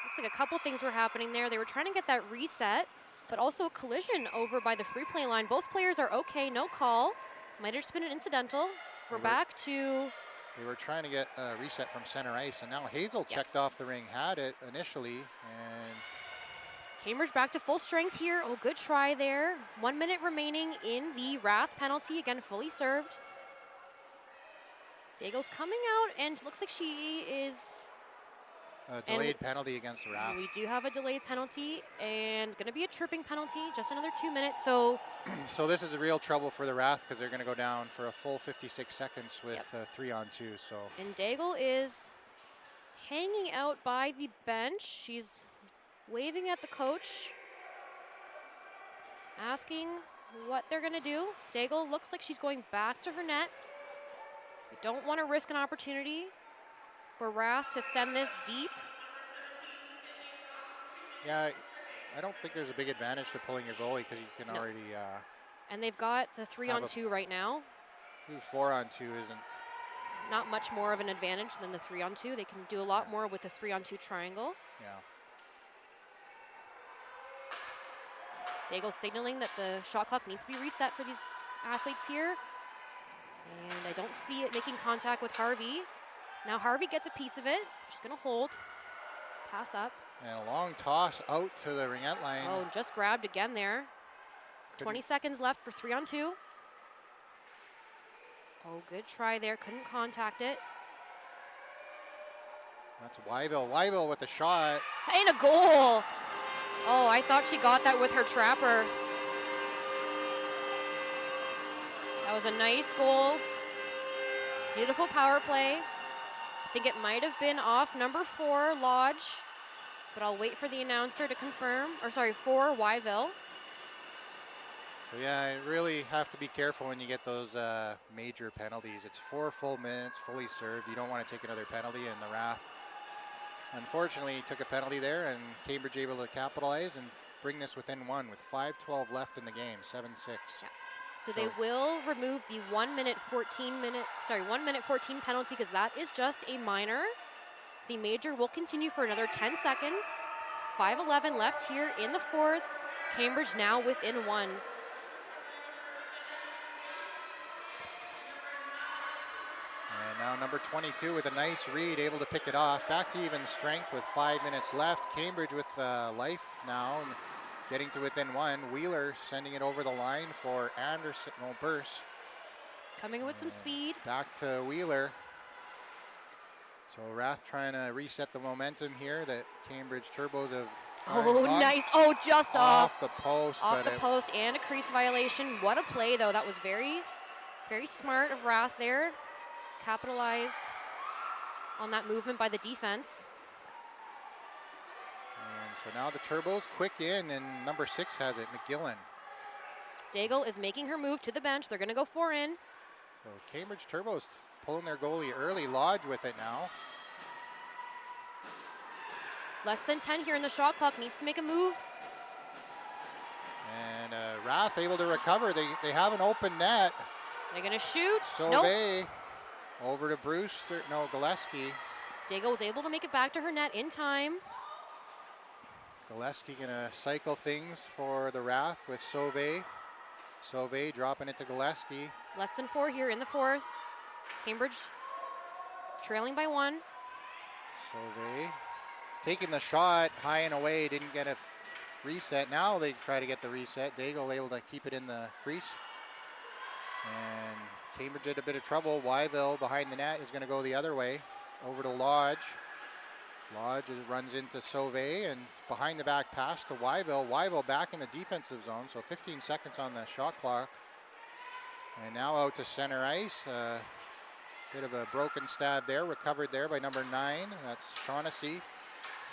looks like a couple things were happening there. They were trying to get that reset, but also a collision over by the free play line. Both players are okay, no call. Might have just been an incidental. We're back to... They were trying to get a reset from center ice, and now Hazel checked off the ring, had it initially, and... Cambridge back to full strength here. Oh, good try there. 1 minute remaining in the RATH penalty. Again, fully served. Daigle's coming out, and looks like she is... A delayed penalty against the RATH. We do have a delayed penalty, and going to be a tripping penalty, just another 2 minutes. So so this is a real trouble for the RATH because they're going to go down for a full 56 seconds with 3-on-2. So. And Daigle is hanging out by the bench. She's waving at the coach, asking what they're going to do. Daigle looks like she's going back to her net. We don't want to risk an opportunity for RATH to send this deep. Yeah, I don't think there's a big advantage to pulling your goalie because you can already... and they've got the 3-on-2 right now. 4-on-2 isn't... Not much more of an advantage than the 3-on-2. They can do a lot more with the 3-on-2 triangle. Yeah. Daigle signaling that the shot clock needs to be reset for these athletes here. And I don't see it making contact with Harvey. Now Harvey gets a piece of it. She's going to hold. Pass up. And a long toss out to the Ringette line. Oh, just grabbed again there. 20 seconds left for 3-on-2. Oh, good try there. Couldn't contact it. That's Wyville. Wyville with a shot. And a goal. Oh, I thought she got that with her trapper. That was a nice goal. Beautiful power play. I think it might have been off number 4, Lodge, but I'll wait for the announcer to confirm, or sorry, 4, Wyville. So yeah, you really have to be careful when you get those major penalties. It's 4 full minutes, fully served. You don't want to take another penalty, and the RATH unfortunately took a penalty there, and Cambridge able to capitalize and bring this within 1 with 5:12 left in the game, 7-6. Yeah. So they will remove the 1 minute 14 penalty because that is just a minor. The major will continue for another 10 seconds. 5:11 left here in the fourth. Cambridge now within 1. And now number 22 with a nice read, able to pick it off. Back to even strength with 5 minutes left. Cambridge with life now. Getting to within 1. Wheeler sending it over the line for Anderson, Burse. Coming with some speed. Back to Wheeler. So RATH trying to reset the momentum here that Cambridge Turbos have. Oh, nice. Oh, just off. The post. Off the post and a crease violation. What a play, though. That was very, very smart of RATH there. Capitalize on that movement by the defense. So now the Turbos quick in, and number 6 has it, McGillen. Daigle is making her move to the bench. They're going to go 4 in. So Cambridge Turbos pulling their goalie early. Lodge with it now. Less than 10 here in the shot clock. Needs to make a move. And RATH able to recover. They have an open net. They're going to shoot. Sauvé over to Brewster. No, Gillespie. Daigle was able to make it back to her net in time. Gillespie gonna cycle things for the RATH with Sauvé. Sauvé dropping it to Gillespie. Less than 4 here in the fourth. Cambridge trailing by 1. Sauvé taking the shot high and away, didn't get a reset. Now they try to get the reset. Daigle able to keep it in the crease. And Cambridge had a bit of trouble. Wyville behind the net is gonna go the other way. Over to Lodge. Lodge runs into Sauvé and behind the back pass to Wyville. Wyville back in the defensive zone, so 15 seconds on the shot clock. And now out to center ice. Bit of a broken stab there, recovered there by number 9. That's Shaughnessy.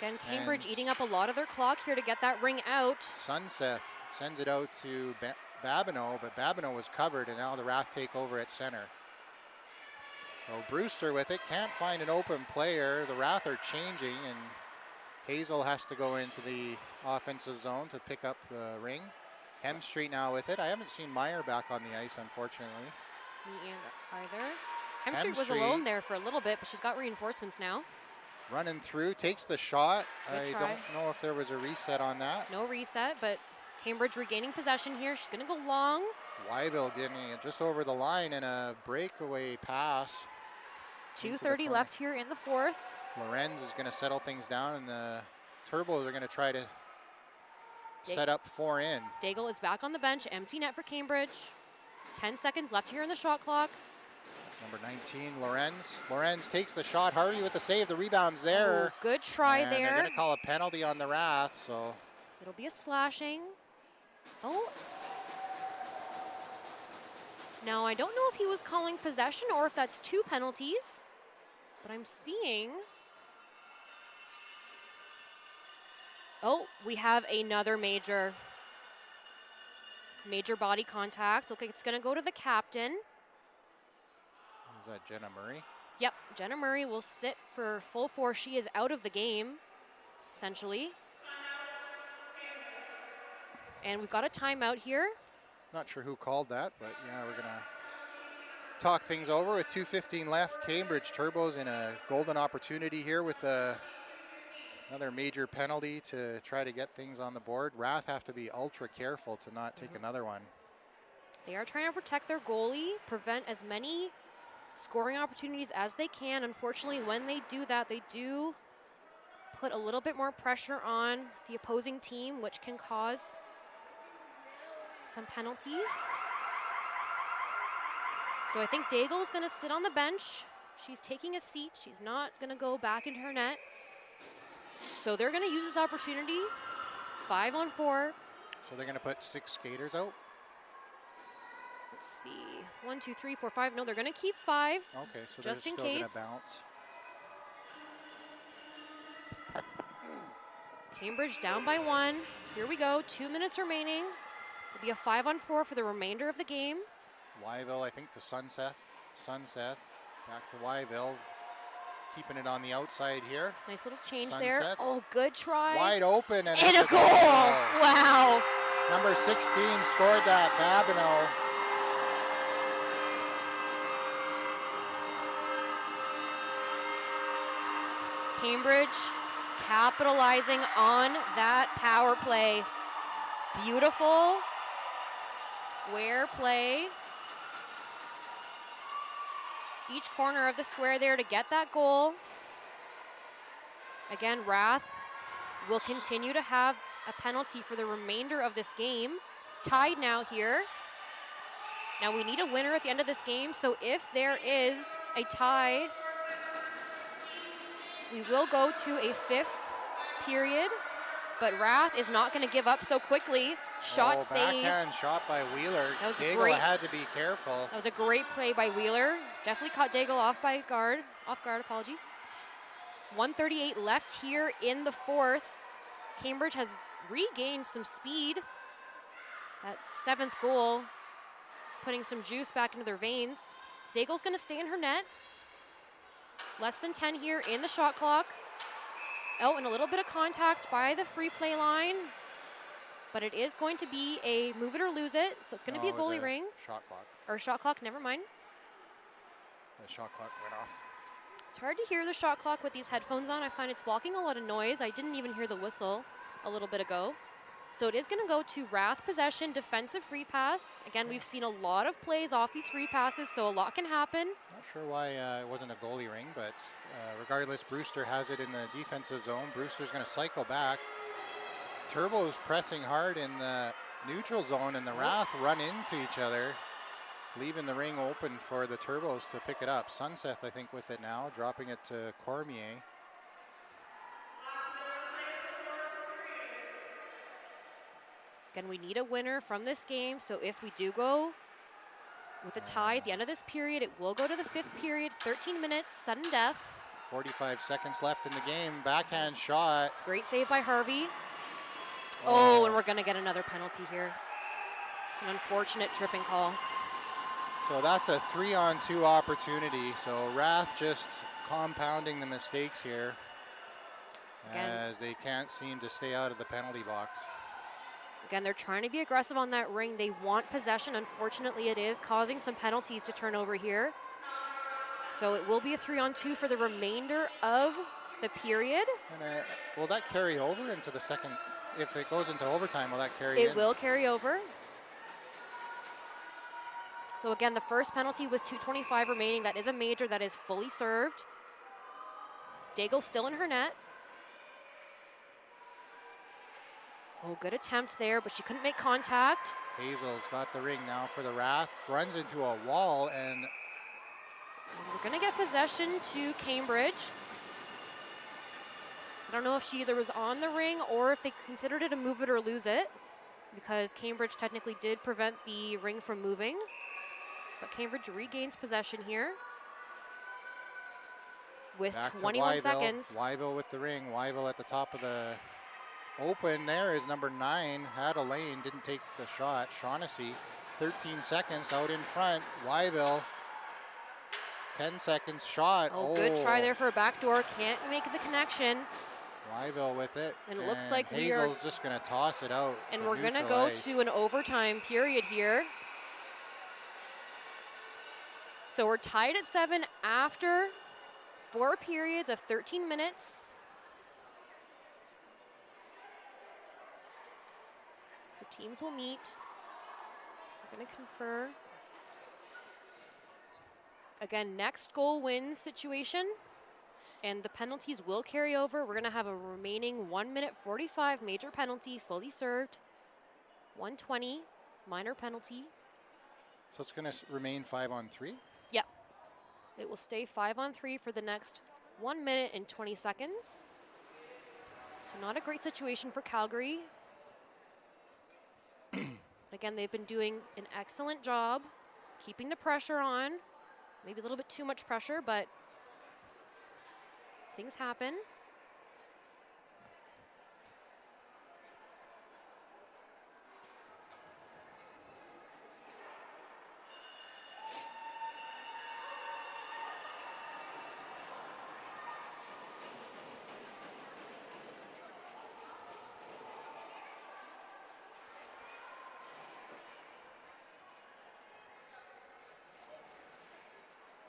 Again, Cambridge eating up a lot of their clock here to get that ring out. Sunseth sends it out to Babineau, but Babineau was covered, and now the RATH take over at center. So Brewster with it, can't find an open player. The RATH are changing, and Hazel has to go into the offensive zone to pick up the ring. Hemstreet now with it. I haven't seen Meyer back on the ice, unfortunately. Me either. Hemstreet was alone there for a little bit, but she's got reinforcements now. Running through, takes the shot. Good try. Don't know if there was a reset on that. No reset, but Cambridge regaining possession here. She's going to go long. Wyville getting it just over the line and a breakaway pass. 2:30 left here in the fourth. Lorenz is going to settle things down, and the Turbos are going to try to set up 4 in. Daigle is back on the bench. Empty net for Cambridge. 10 seconds left here in the shot clock. Number 19, Lorenz. Lorenz takes the shot. Harvey with the save. The rebound's there. Oh, good try there. They're going to call a penalty on the RATH, so. It'll be a slashing. Oh. Now, I don't know if he was calling possession or if that's 2 penalties, but I'm seeing. Oh, we have another major body contact. Look like it's going to go to the captain. Is that Jenna Murray? Yep, Jenna Murray will sit for full force. She is out of the game, essentially. And we've got a timeout here. Not sure who called that, but yeah, we're gonna talk things over with 2:15 left. Cambridge Turbos in a golden opportunity here with another major penalty to try to get things on the board. RATH have to be ultra careful to not take another one. They are trying to protect their goalie, prevent as many scoring opportunities as they can. Unfortunately, when they do that, they do put a little bit more pressure on the opposing team, which can cause some penalties. So I think Daigle is going to sit on the bench. She's taking a seat. She's not going to go back into her net. So they're going to use this opportunity. 5-on-4. So they're going to put 6 skaters out? Let's see. 1, 2, 3, 4, 5. No, they're going to keep 5. Okay, so just they're in still going case. to bounce. Cambridge down by 1. Here we go. 2 minutes remaining. It'll be a 5-on-4 for the remainder of the game. Wyville, I think, to Sunseth. Sunseth back to Wyville. Keeping it on the outside here. Nice little change there. Oh, good try. Wide open. And a goal. Wow. Number 16 scored that, Babineau. Cambridge capitalizing on that power play. Beautiful square play. Each corner of the square there to get that goal. Again, RATH will continue to have a penalty for the remainder of this game. Tied now here. Now we need a winner at the end of this game, so if there is a tie, we will go to a 5th period, but RATH is not going to give up so quickly. Shot save. Backhand shot by Wheeler. That was Daigle great. had to be careful. That was a great play by Wheeler. Definitely caught Daigle off guard, apologies. 1:38 left here in the fourth. Cambridge has regained some speed. That 7th goal, putting some juice back into their veins. Daigle's going to stay in her net. Less than 10 here in the shot clock. Oh, and a little bit of contact by the free play line. But it is going to be a move it or lose it. So it's going to be a goalie ring. Shot clock. Or shot clock, never mind. The shot clock went off. It's hard to hear the shot clock with these headphones on. I find it's blocking a lot of noise. I didn't even hear the whistle a little bit ago. So it is going to go to RATH possession, defensive free pass. Again, we've seen a lot of plays off these free passes, so a lot can happen. Not sure why it wasn't a goalie ring, but regardless, Brewster has it in the defensive zone. Brewster's going to cycle back. Turbo's pressing hard in the neutral zone, and the RATH run into each other, leaving the ring open for the Turbos to pick it up. Sunseth, I think, with it now, dropping it to Cormier. Again, we need a winner from this game, so if we do go with a tie at the end of this period, it will go to the 5th period, 13 minutes, sudden death, 45 seconds left in the game. Backhand shot. Great save by Harvey. Oh, and we're going to get another penalty here. It's an unfortunate tripping call. So that's a 3-on-2 opportunity. So RATH just compounding the mistakes here as they can't seem to stay out of the penalty box. Again, they're trying to be aggressive on that ring. They want possession. Unfortunately, it is causing some penalties to turn over here. So it will be a 3-on-2 for the remainder of the period. And will that carry over into the second? If it goes into overtime, will that carry in? It will carry over. So again, the first penalty with 2:25 remaining. That is a major. That is fully served. Daigle's still in her net. Oh, good attempt there, but she couldn't make contact. Hazel's got the ring now for the RATH. Runs into a wall, and we're going to get possession to Cambridge. I don't know if she either was on the ring or if they considered it a move it or lose it, because Cambridge technically did prevent the ring from moving. But Cambridge regains possession here with 21 seconds. Wyville with the ring. Wyville at the top of the open there is number 9. Had a lane, didn't take the shot. Shaughnessy, 13 seconds out in front. Wyville, 10 seconds shot. Oh, good try there for a backdoor. Can't make the connection. Wyville with it. And it looks like Hazel's just going to toss it out. And we're going to go to an overtime period here. So we're tied at 7 after 4 periods of 13 minutes. So teams will meet. We're going to confer. Again, next goal wins situation. And the penalties will carry over. We're going to have a remaining 1:45 major penalty, fully served. 1:20 minor penalty. So it's going to remain 5-on-3? Yep. It will stay 5-on-3 for the next 1 minute and 20 seconds. So not a great situation for Calgary. Again, they've been doing an excellent job keeping the pressure on. Maybe a little bit too much pressure, but things happen.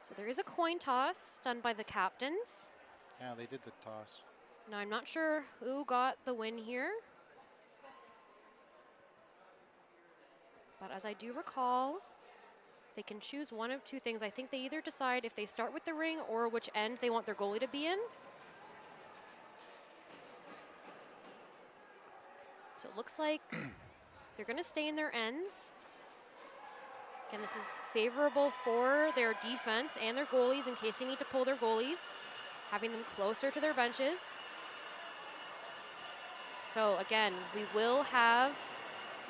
So there is a coin toss done by the captains. Yeah, they did the toss. Now, I'm not sure who got the win here. But as I do recall, they can choose one of two things. I think they either decide if they start with the ring or which end they want their goalie to be in. So it looks like they're going to stay in their ends. Again, this is favorable for their defense and their goalies in case they need to pull their goalies, having them closer to their benches. So again, we will have,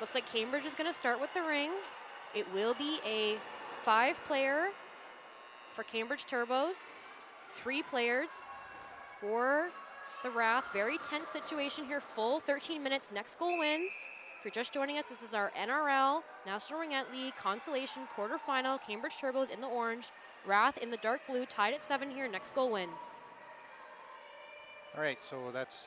looks like Cambridge is going to start with the ring. It will be a 5-player for Cambridge Turbos, 3 players for the RATH. Very tense situation here, full 13 minutes, next goal wins. If you're just joining us, this is our NRL, National Ringette League, Consolation, quarterfinal, Cambridge Turbos in the orange, RATH in the dark blue, tied at 7 here, next goal wins. All right, so that's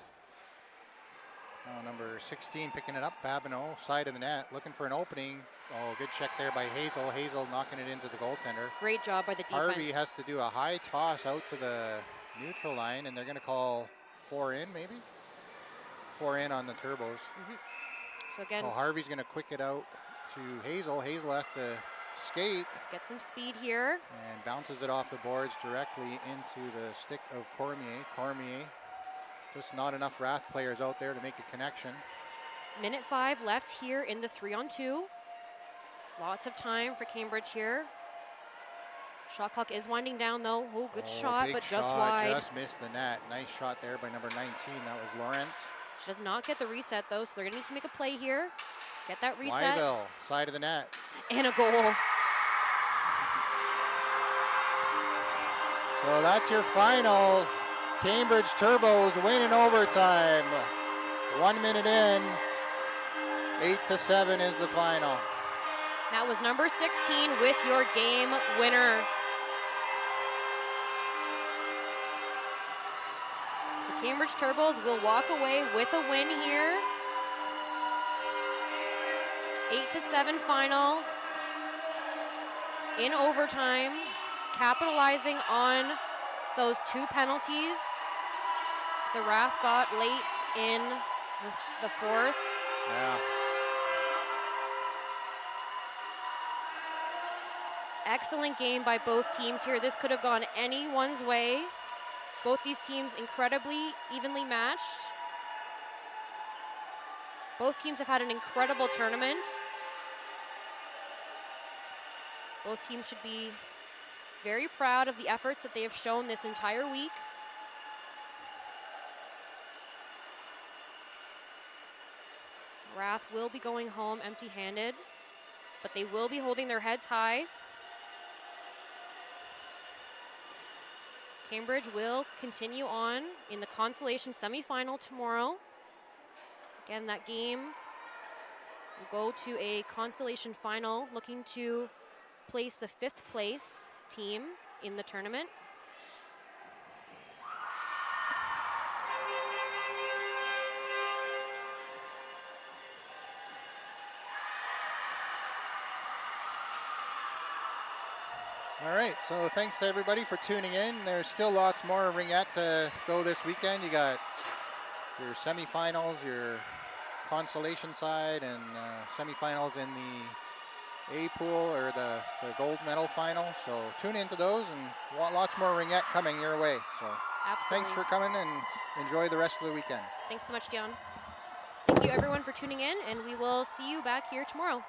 number 16 picking it up, Babineau, side of the net, looking for an opening. Oh, good check there by Hazel. Hazel knocking it into the goaltender. Great job by the defense. Harvey has to do a high toss out to the neutral line, and they're going to call 4 in, maybe? 4 in on the Turbos. So again, Harvey's going to quick it out to Hazel. Hazel has to skate. Get some speed here. And bounces it off the boards directly into the stick of Cormier. Cormier, just not enough RATH players out there to make a connection. Minute 5 left here in the 3-on-2. Lots of time for Cambridge here. Shot clock is winding down though. Oh, good shot, but just wide. Just missed the net. Nice shot there by number 19. That was Lawrence. She does not get the reset though, so they're gonna need to make a play here. Get that reset. Wyville, side of the net. And a goal. So So that's your final. Cambridge Turbos win in overtime. 1 minute in. 8-7 is the final. That was number 16 with your game winner. So Cambridge Turbos will walk away with a win here. 8-7 final in overtime, capitalizing on those 2 penalties the RATH got late in the fourth. Yeah. Excellent game by both teams here. This could have gone anyone's way. Both these teams incredibly evenly matched. Both teams have had an incredible tournament. Both teams should be very proud of the efforts that they have shown this entire week. RATH will be going home empty-handed, but they will be holding their heads high. Cambridge will continue on in the consolation semifinal tomorrow. Again, that game will go to a consolation final, looking to place the 5th place team in the tournament. All right, so thanks to everybody for tuning in. There's still lots more Ringette to go this weekend. You got your semifinals, your consolation side, and semifinals in the A pool or the gold medal final. So tune into those, and lots more Ringette coming your way. So Absolutely. Thanks for coming, and enjoy the rest of the weekend. Thanks so much, Dion. Thank you everyone for tuning in, and we will see you back here tomorrow.